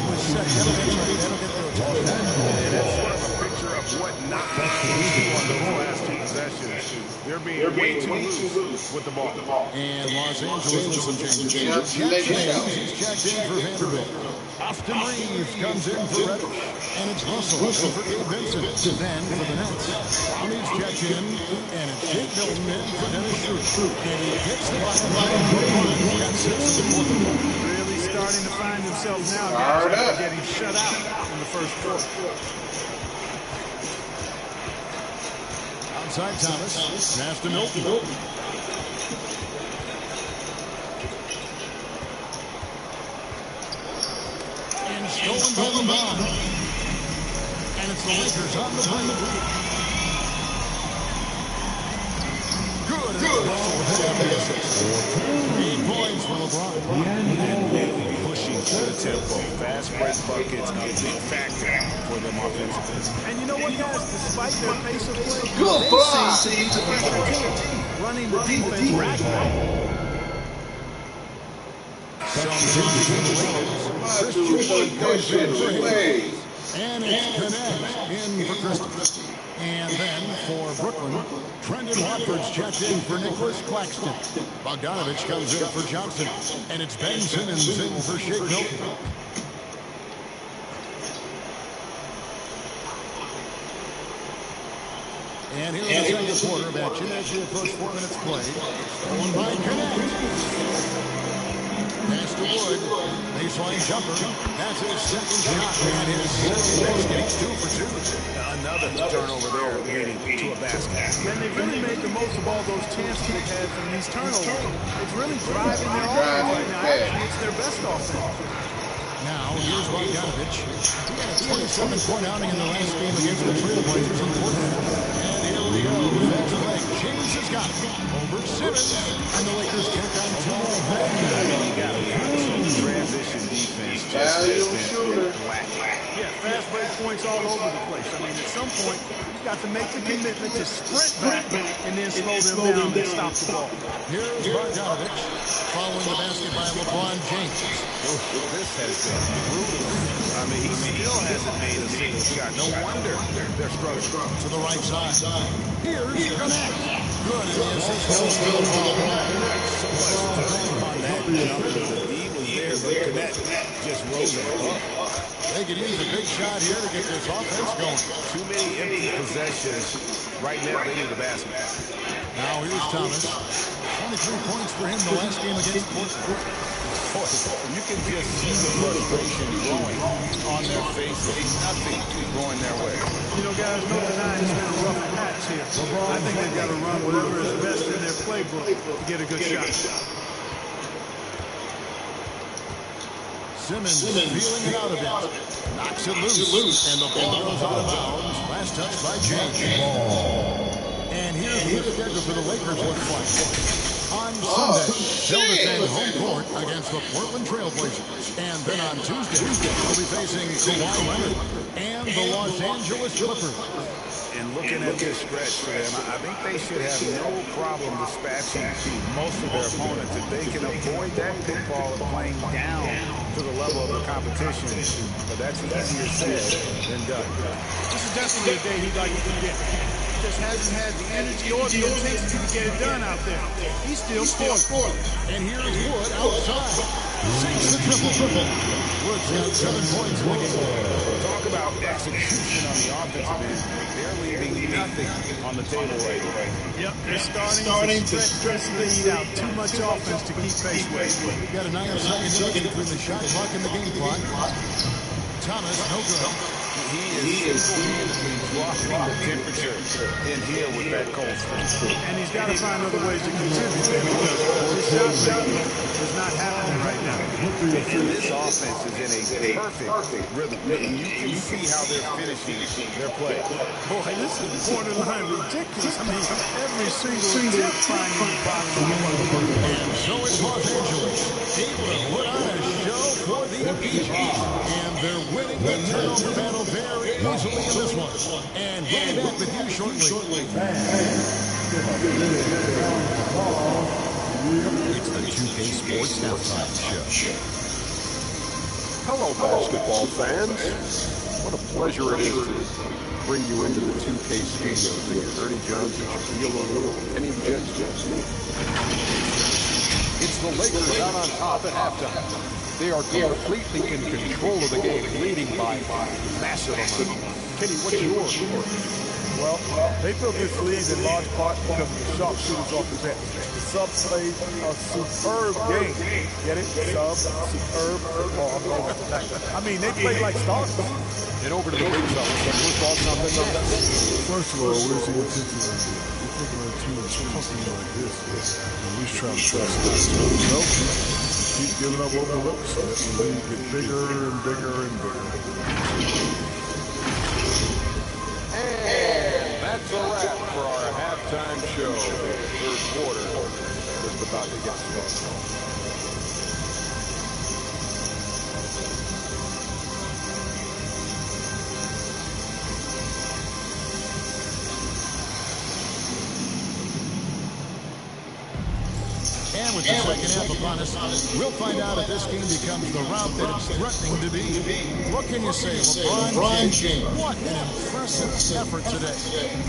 was set. That'll get their attention. And that's sort of a picture of what not to do on those last two possessions. They're being way too loose with the ball. And Los Angeles with some changes. Jack James is checked in for Vanderbilt. Austin Reeves comes in for Reddish. And it's Russell in for Gabe Vincent. Then for the Nets, Brownie's checked in. And it's Jake Milton in for Dennis Schroeder. And he gets the bottom line. He got 6 of the Really starting to find themselves now, guys, after getting shut out in the first quarter. Outside Thomas, pass to Milton. And stolen by LeBron. And it's the Lakers on the play. Good. Russell 8 points for LeBron. And pushing for the tempo. Fast break buckets, a big factor for them offensively. And you know what, guys? Despite their pace of play, Good they seem to be running the defense right. And it's Connect in for Christie. And then for Brooklyn, Brendan Watford's checked in for Nicholas Claxton. Bogdanovich comes in for Johnson. And it's Ben Simmons in for Shake Milton. And here's the second quarter of action as we approach 4 minutes played. Stolen by Connect. Pass to Wood. Baseline jumper. That's his second shot. And his next 2 for 2. Another turnover there leading to a basket. And they've really made the most of all those chances they've had from these turnovers. It's really driving their offense right now. Actually, it's their best offense. Now, here's Bogdanovich. He had a 27-point outing in the last game against the Trailblazers in Portland. And here we go. Next leg. James has got it. Over Simmons. And the Lakers kick on 2 more. You got to transition defense. Yeah, fast break points all over the place. I mean, at some point, you've got to make the commitment to sprint back and then slow them down and stop the ball. Here's Bogdanovich following the basket by LeBron James. This has been brutal. I mean, he still hasn't made a single shot. No wonder they're struggling. To the right side. Here's Connect. Good. So much on that jump. The D was there, but Connect just rose it up. They could use a big shot here to get this offense going. Too many empty possessions. Right now, they need the basket. Now here's Thomas. 23 points for him the last game against Portland. You can just see the frustration growing on their faces. Nothing going their way. You know, guys, no denying it's been a rough patch here. I think they've got to run whatever is best in their playbook to get a good shot. Simmons feeling it out a bit. Knocks it loose. And the ball goes out of bounds. Last touch by James. And here's what the schedule for the Lakers looks like. On Sunday, they'll defend home court against the Portland Trailblazers. And then on Tuesday, they'll be facing Kawhi Leonard and the Los Angeles Clippers. And looking at this stretch for them, I think they should have no problem dispatching most of their opponents if they can avoid that pitfall of playing down to the level of the competition. But that's easier said than done. This is definitely a day he'd like to get. He just hasn't had the energy or the intensity to get it done out there. He's still scoring. And here's Wood outside. Sinks the triple. Wood's got 7 points in the game. Talk about execution on the offensive end. They're leaving nothing on the table right now. Yep, they're starting to stretch the lead out. Too much offense to keep pace with. We've got a 9-second delay between the shot clock and the game clock. Thomas, no good. He is single-handedly dropping the temperature in here with that cold front. And he's got to find other ways to contribute because his shot making is not happening right now. And this offense is in a perfect rhythm. And you can see how they're finishing their play. Boy, this is borderline ridiculous. I mean, every single tip finding the bottom of the one. And so it's Los Angeles able to put on a show for the PG. And they're winning the turnover battle very easily in this one. And we'll be back with you shortly. It's the 2K Sports Halftime Show. Hello, basketball fans. What a pleasure it is to bring you into the 2K studios again. Ernie Johnson, Shaquille O'Neal, Kenny Jensen. It's the Lakers out on top at halftime. They are completely in control of the game, leading by massive amount. Kenny, what's yours? Well, they built this lead in large part because of the sharpshooters off the bench. The subs played a superb game. Get it? Subs, superb. Oh, I'm going with that. I mean, they played like stars. And over to the big fellas. Your thoughts on the Nets? First of all, where's the intensity? You think when a team is company like this, at least try to trust it. Nope. Keep giving up open looks. Let the lead get bigger and bigger and bigger. And that's a wrap for our halftime show. Third quarter just about to get started. And with the second half upon us, we'll find out if this game becomes the route that it's threatening to be. What can you say, LeBron James? What an impressive effort today.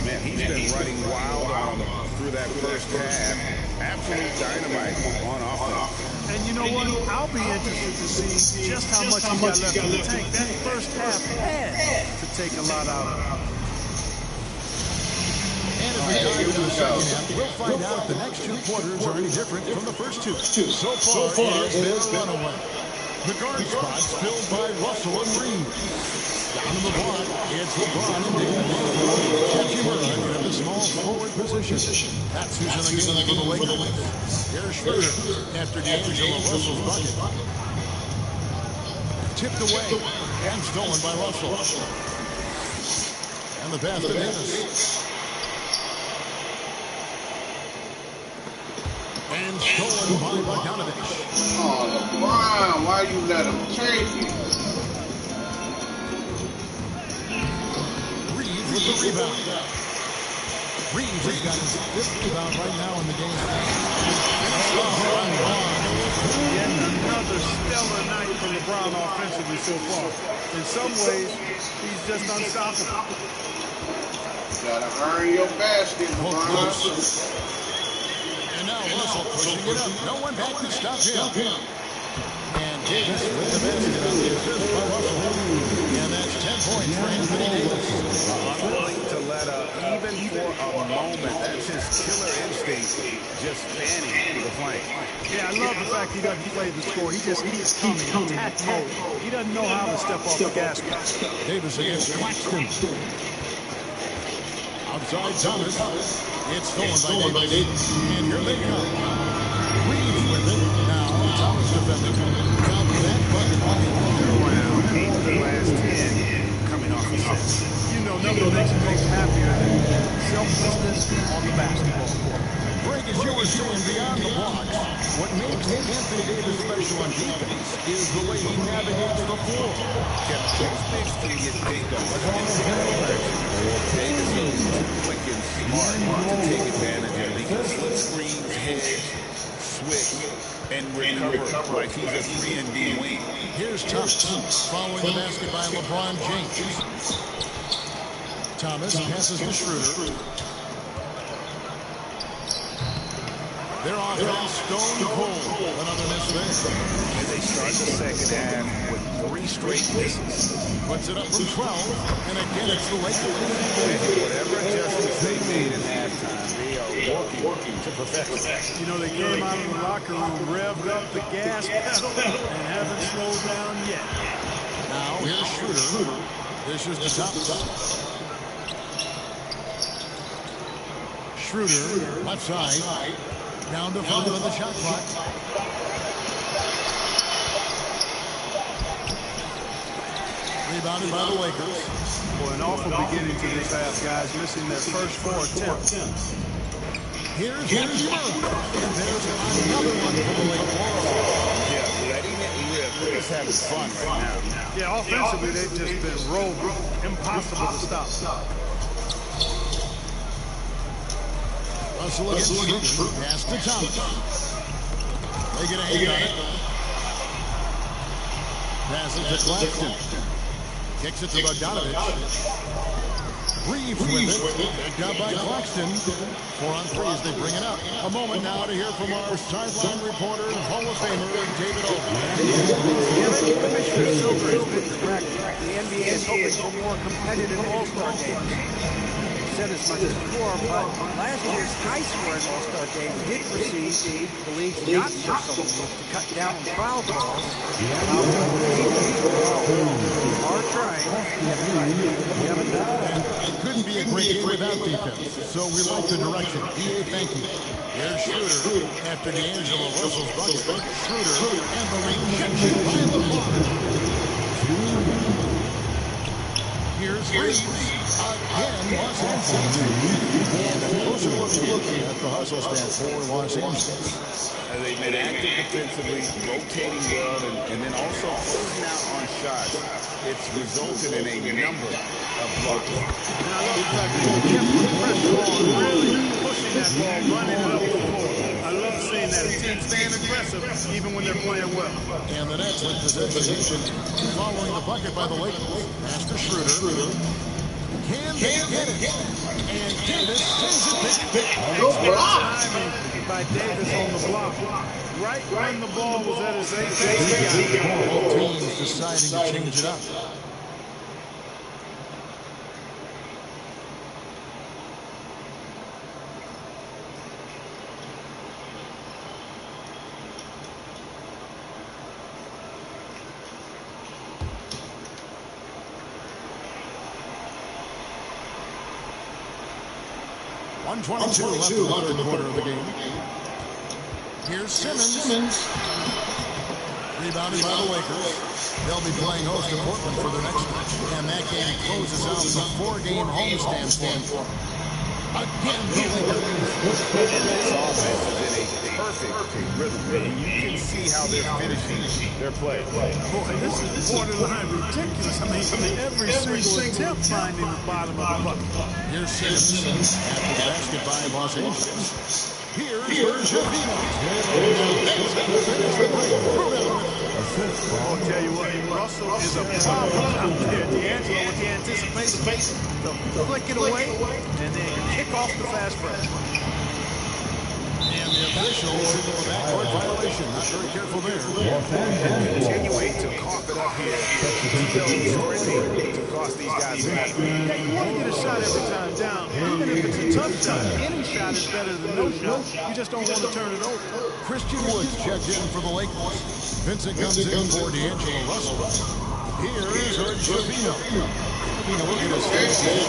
Man, he's been running wild on through that first half. Absolute dynamite on offense. And you know what? I'll be interested to see just how much he got left in the tank. That first half had to take a lot out of it. And as we dive into the second half, we'll find out if the next two quarters are any different from the first two. So far, it has been a runaway. The guard spots filled by Russell and Reeves. Down in the block, it's LeBron and Davis. Catching Murray in the small forward position. That's who's in the game for the Lakers. Here's Schroeder after D'Angelo Russell's bucket. Tipped away and stolen by Russell. And the pass to Davis. And stolen by Bogdanovich. Oh, LeBron, why you let him take it? Reeves with the rebound. Reeves has got his fifth rebound right now in the game. Yet another stellar night for LeBron offensively so far. In some ways, he's just unstoppable. Gotta earn your basket, LeBron. And now Russell pushing it up. No one back to stop him. And Davis with the basket on the assist by Russell. And that's 10 points for Anthony Davis. Unwilling to let up even for a moment. That's his killer instinct, just fanning the flank. Yeah, I love the fact he doesn't play the score. He just keeps coming, attack mode. He doesn't know how to step off the gas pedal. Davis against Claxton. Outside Thomas. It's stolen by Davis. And here they come. Reeves with it. Now Thomas defending. Top of that bucket. Around 8 of the last 10 coming off the set. You know, nothing makes me most happier than selflessness on the basketball court. Greg, as you were saying, beyond the blocks, what makes Anthony Davis special on defense is the way he navigates the floor. Those bigs can get picked on. Davis is quick and smart to take advantage of it. He can slip screens, hedge, switch, and recover like he's a 3-and-D wing. Here's Thomas following the basket by LeBron James. Thomas passes to Schroeder. Their offense stone cold. Another miss there. And they start the second half with 3 straight misses. Puts it up from 12, and again it's the Lakers. Whatever adjustments they made in halftime, they are working to perfection. You know, they came out of the locker room, revved up the gas pedal, and haven't slowed down yet. Now here's Schroeder. This is the top. Schroeder, left side. Down to 5 on the shot clock. Rebounded by the Lakers. Boy, an awful beginning to this half, guys, missing their first 4 attempts. Here's Murray. And there's another one for the Lakers. Yeah, letting it rip. They're just having fun right now. Yeah, offensively, they've just been rolling. Impossible to stop. Russell against Schroeder. Pass to Thomas. They get a hand on it. Passes to Claxton. Kicks it to Bogdanovich. Reeves with it. Picked up by Claxton. 4 on 3 as they bring it up. A moment now to hear from our sideline reporter and Hall of Famer, David Oakley. Commissioner Silver has been correct. The NBA is hoping for more competitive All-Star games. He said as much before, but last year's high scoring All-Star game did receive the league's yacht system to cut down on foul calls. Are trying. We haven't done that. It couldn't be a great game without defense, so we like the direction. EA, thank you. Here's Schroeder after D'Angelo Russell's bucket. Schroeder and the rejection by LeBron. Here's Reeves. Again, Los Angeles. And a closer look at the hustle stand for Los Angeles. They've been active defensively, rotating well, and then also closing out on shots. It's resulted in a number of blocks. And I love the fact that they kept the pressure on, really pushing that ball, running it up the floor. I love seeing that. A team staying aggressive, even when they're playing well. And the Nets with possession following the bucket by the Lakers. Pass to Schroeder. Can they get it? And Davis sends it. Timing by Davis on the block. Right when the ball was at his apex. Both teams deciding to change it up. .122 left in the third quarter of the game. Here's Simmons. Rebounded by the Lakers. They'll be playing host to Portland for their next match. And that game closes out the 4-game homestand for again the Lakers. And this offense is in a perfect rhythm. And you can see how they're finishing their play. Boy, this is borderline ridiculous. I mean every single attempt finding the bottom of the bucket. Here's Simmons after the basket by Los Angeles. Here's Javino. I'll tell you what, Russell is a problem out there. D'Angelo with the anticipation to flick it away and then kick off the fast break. And the official signal a backcourt violation. Not very careful there. Continuing to cough it up here. To cost these guys. Yeah, you want to get a shot every time down. Even if it's a tough shot, any shot is better than no shot. You just don't want to turn it over. Christian Woods checked in for the Lakers. Vincent comes in for D'Angelo Russell. Here's Javino. Look at his face. This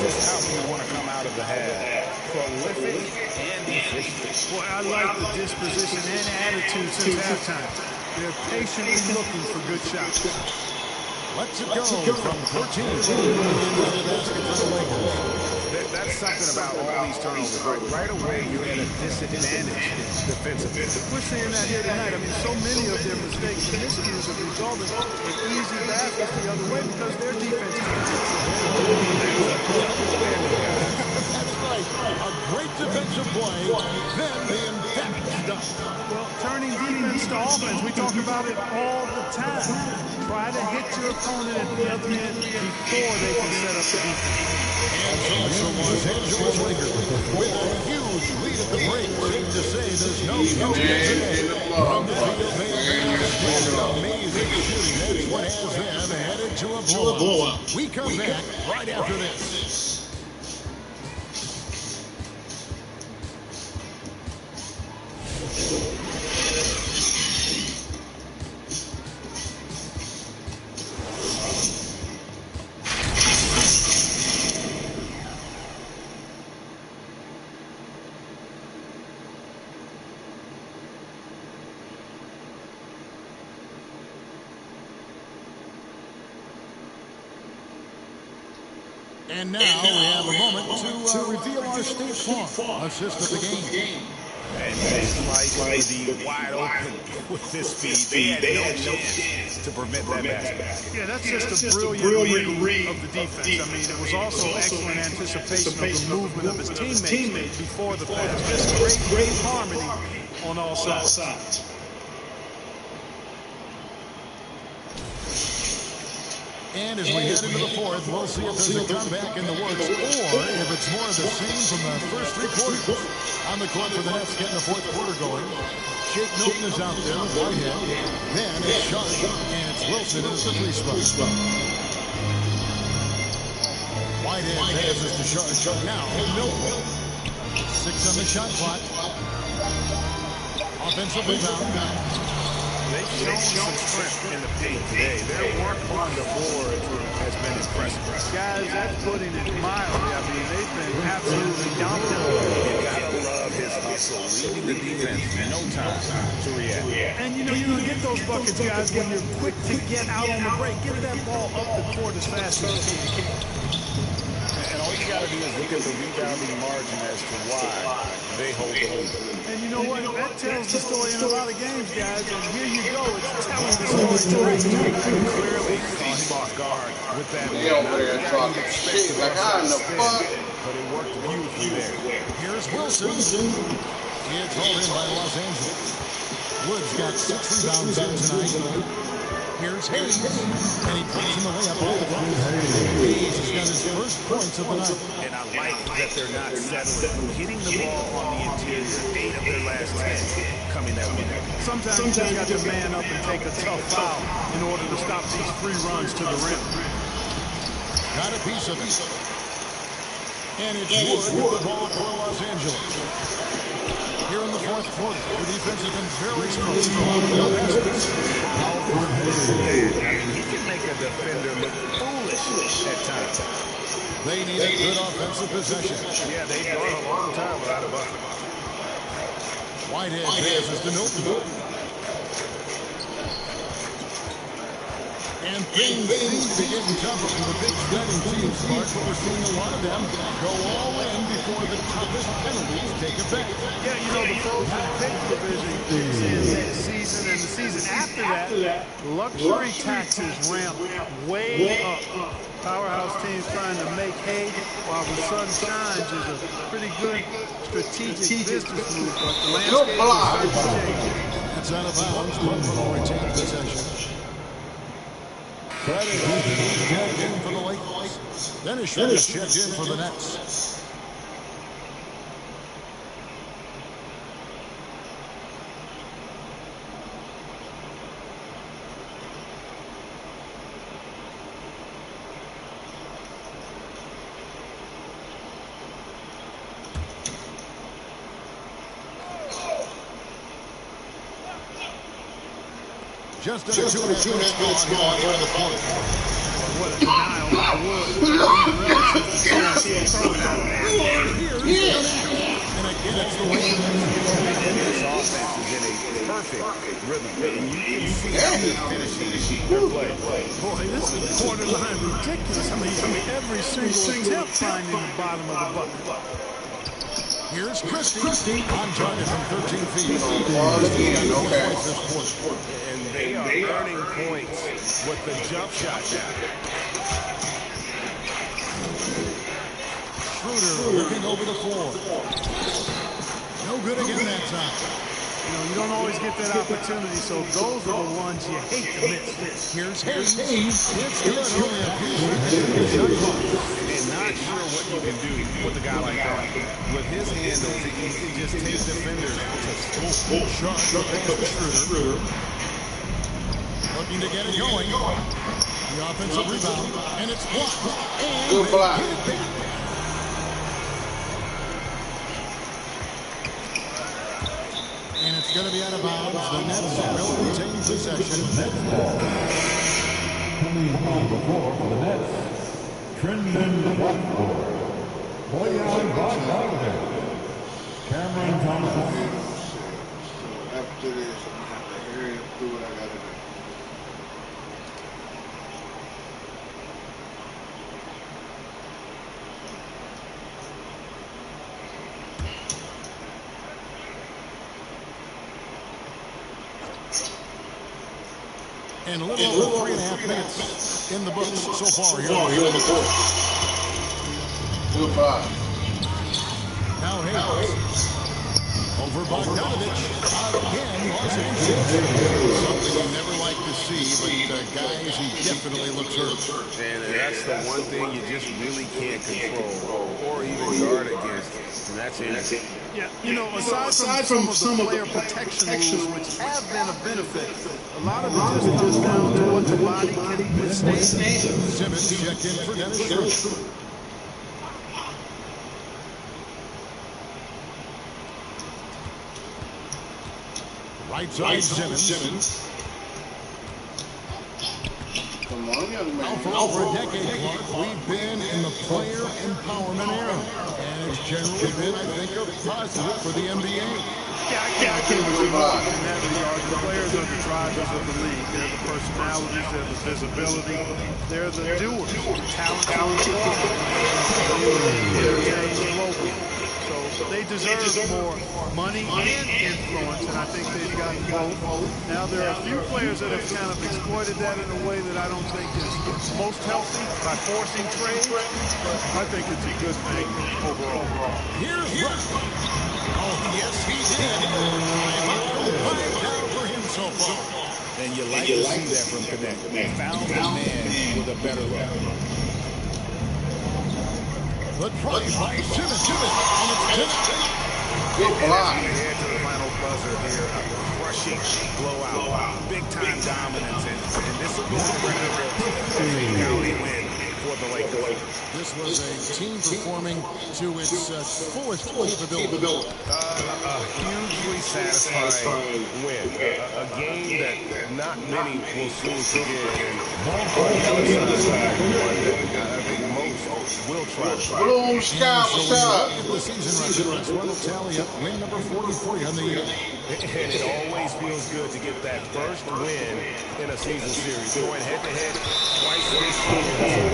is how you want to come out of the half. Prolific and efficient. Boy, I like the disposition and attitude since halftime. They're patiently looking for good shots. Let's go from 14. That's something about all these turnovers. Right away, you're at a disadvantage defensively. We're seeing that here tonight. I mean, so many of their mistakes and miscues have resulted in easy baskets the other way because their defense can't take That's right. A great defensive play, then the emphatic stuff. Well, turning defense to offense, we talk about it all the time. Try to hit your opponent at the other end before they can set up the defense. And so Los Angeles Lakers with a huge lead at the break. Safe to say there's no future today. From the field, amazing shooting. That's what has them headed to a blowout. We come back right after this. And now we have a moment to reveal our State Farm assist of the game. And they slice the wide open with this speed. They had no chance to prevent that basket. Yeah, that's just a brilliant read of the defense. I mean, it was also excellent anticipation of the movement of his teammates before the pass. Just great harmony on all sides. And as we head into the fourth, we'll see if there's a comeback in the works or if it's more of the same from the first three quarters. On the court for the Nets, getting the fourth quarter going. Shake Milton is out there with Whitehead. Then it's Sharp, and it's Wilson in the three spot. Whitehead passes to Sharp. Now Milton. 6 on the shot clock. Offensive rebound. They've shown some strength in the paint today. Their work on the board has been impressive. Guys, that's putting it mildly. I mean, they've been absolutely dominant. You gotta love his hustle, leading the defense in no time to react. And you know, you're gonna get those buckets, guys, when you're quick to get out on the break. Get that ball up the court as fast as you can. And all you gotta do is look at the rebounding margin as to why they hold the lead. And you know what? That tells the story in a lot of games, guys. And here you go. It's telling the story tonight. Clearly caught him off guard with that. They over there talking shit like how in the fuck? But it worked beautifully there. Here's Wilson. It's hauled in by Los Angeles. Woods got 6 rebounds in tonight. Here's Hayes, and he puts him away up all the ground. Hayes has got his first points of the night. And I like that they're not settling. Hitting the ball on the interior, 8 of their last 10 coming that way. Sometimes you just got to man up and take a tough foul in order to stop these free runs to the rim. Got a piece of it. And it's Wood with the ball for Los Angeles. Here in the fourth quarter, the defense has been very strong. No baskets. I mean, he can make a defender look foolish at times. They need a good offensive possession. Yeah, they've gone a long time without a bucket. Whitehead passes to Milton. And things seem to be getting tougher for the big spreading teams, Mark, but we're seeing a lot of them go all in before the toughest penalties take effect. Yeah, you know, the frozen pick division kicks in this season, and the season after that, luxury taxes ramp way up. Powerhouse teams trying to make hay while the sun shines is a pretty good strategic business move, but the landscape is changing. That's out of bounds. Buffalo retained possession. Checked in for the Lakers. Then it should have checked in for the Nets. Just a 2.5 minutes gone here in the fourth. What a denial by Wood. And again, it's the way. And this offense is in a perfect rhythm. And you can see how they're finishing their play. Boy, this is borderline ridiculous. I mean, every single attempt finding the bottom of the bucket. Here's Christie on target from 13 feet. And they are earning points with the jump shot now. Schroeder looking over the floor. No good again that time. You know, you don't always get that opportunity, so those are the ones you hate to miss. Here's Hayes. It's good. And not sure what you can do with a guy like that. With his handles, he can just take defenders to Sharp Schroeder. Looking to get it going. The offensive rebound, and it's blocked. And good block. And it's going to be out of bounds. The Nets will retain possession. Coming on the floor for the Nets, Trendon Watford. Boyan Bogdanovich. Cameron Thomas. So after this, I'm going to have to hurry up, do what I got to do. And a little over 3.5 minutes in the books so far here on the court. Goodbye. Now Hayes. Over Bogdanovich. Again, Los Angeles. Something you never like to see, but guys, he definitely looks hurt. And that's the one thing you just really can't control or even guard against, and that's it. Yeah, you know, aside from some of the player protection rules, which have been a benefit, a lot of it just comes down to what the body can withstand. Simmons checked in for Dennis Schroeder. Right side, Simmons. Come on, young man. For over a decade, Clark, we've been in the player empowerment era. And it's generally been, I think, a positive for the NBA. Yeah, I can't agree with you more in that regard. The players are the drivers of the league. They're the personalities, they're the visibility, they're the doers. Talent on the floor. Entertaining globally. So they deserve more money and influence, and I think they've gotten both. Now, there are a few players that have kind of exploited that in a way that I don't think is most healthy by forcing trade, but I think it's a good thing overall. Here's Russ. Oh, yes, he did. Right down for him so far. And you like to see that from Connect. Found the man with a better look. The try by Simmons, and it's Simmons. Good block. Head to the final buzzer here. A crushing blowout. Big-time dominance. And this will be the record county win for the Lakers. This was a team performing to its fullest capability. A hugely satisfying win. A game that not many will soon forget. And on the other side, one that I think most will try to find. Bloom Scout, what's up? The season record, this one will tally up win number 43 on the year. And it always feels good to get that first win in a season series. Going head-to-head twice this year.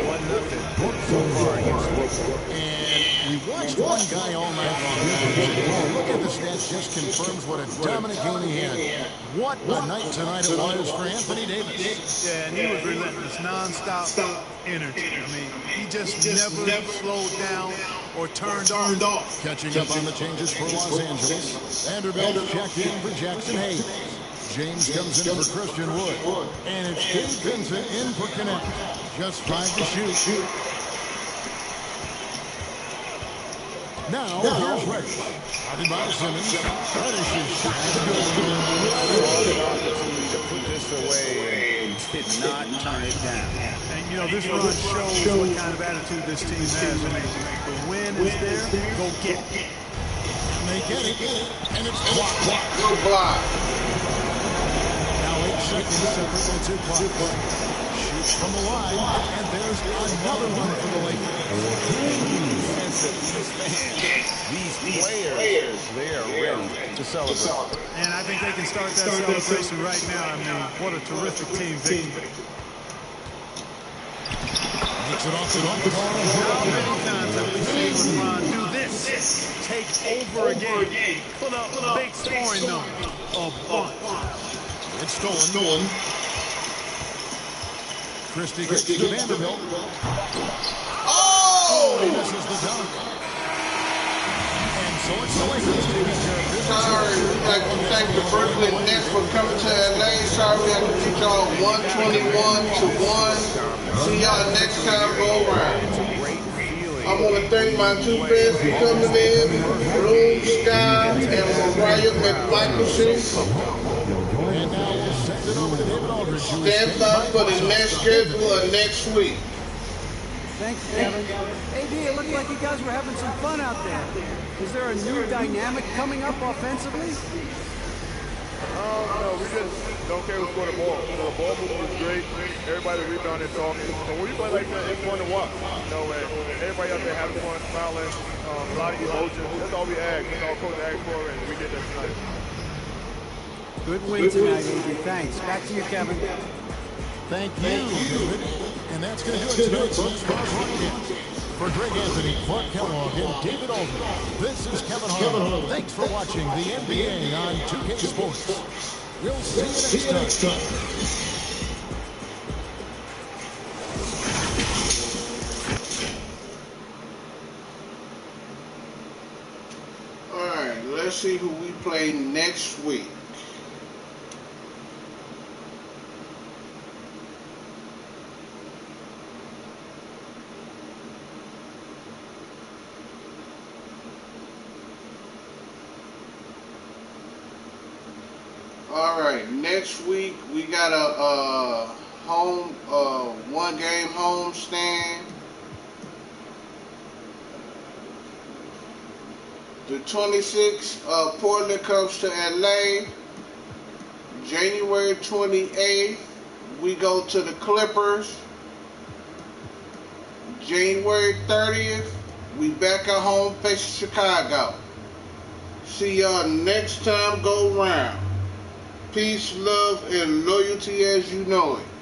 1-0 so far against Brooklyn. And we watched one guy all night long. Look at the stats, just confirms what a dominant game he had. What a night tonight it was for Anthony Davis. Yeah, and he was relentless, non-stop energy. I mean, he just never slowed down or turned off. Catching up on the changes for Los Angeles. Vanderbilt checked in for Jackson Hayes. James comes in for Christian Wood. And it's Gabe Vincent in for Connect. Just 5 to shoot. Now, here's Reddish. Spotted by Simmons. Reddish is shot. To put this away and did not turn it down. And, you know, this run shows what kind of attitude this team has. I mean, the win is there, go get it. And they get it, and it's blocked. Good block. Now 8 seconds separate the two clocks. Shoots from the line, and there's another one for the Lakers. These players, they are ready to celebrate. And I think they can start that celebration right now. I mean, what a terrific team victory. Makes it off the ball. How many times have we seen LeBron do this? Take over a game. Put up a big scoring number. A bunch. It's stolen. Christie gets to Vanderbilt. Oh! This is the dunk. And so it's the Lakers taking care of business. Sorry, we'd like to thank the Brooklyn Nets for coming to LA. Sorry we had to beat y'all 121-1. See y'all next time go around. I want to thank my two friends for coming in, Bloom Sky and Mariah McMichelson. And now we'll send it over to David Aldridge. Stand by for the next schedule of next week. Thanks, Kevin. AD, it looked like you guys were having some fun out there. Is there a new dynamic coming up offensively? No, we just don't care who scored the ball. You know, the ball movement was great. Everybody rebounded talking. So when you play like that, it's fun to watch. You know, and everybody out there having fun, smiling, a lot of emotion. That's all we ask. That's all coach asked for, and we get that tonight. Good win tonight, AD. Thanks. Back to you, Kevin. Thank you, David. And that's going to do it tonight. For Greg Anthony, Clark Kellogg, and David Aldridge, this is Kevin Harlan. Thanks for watching the NBA on 2K Sports. We'll see you next time. see who we play next week. All right, next week we got a home, one game home stand. The 26th, Portland comes to LA. January 28th, we go to the Clippers. January 30th, we back at home facing Chicago. See y'all next time go round. Peace, love, and loyalty as you know it.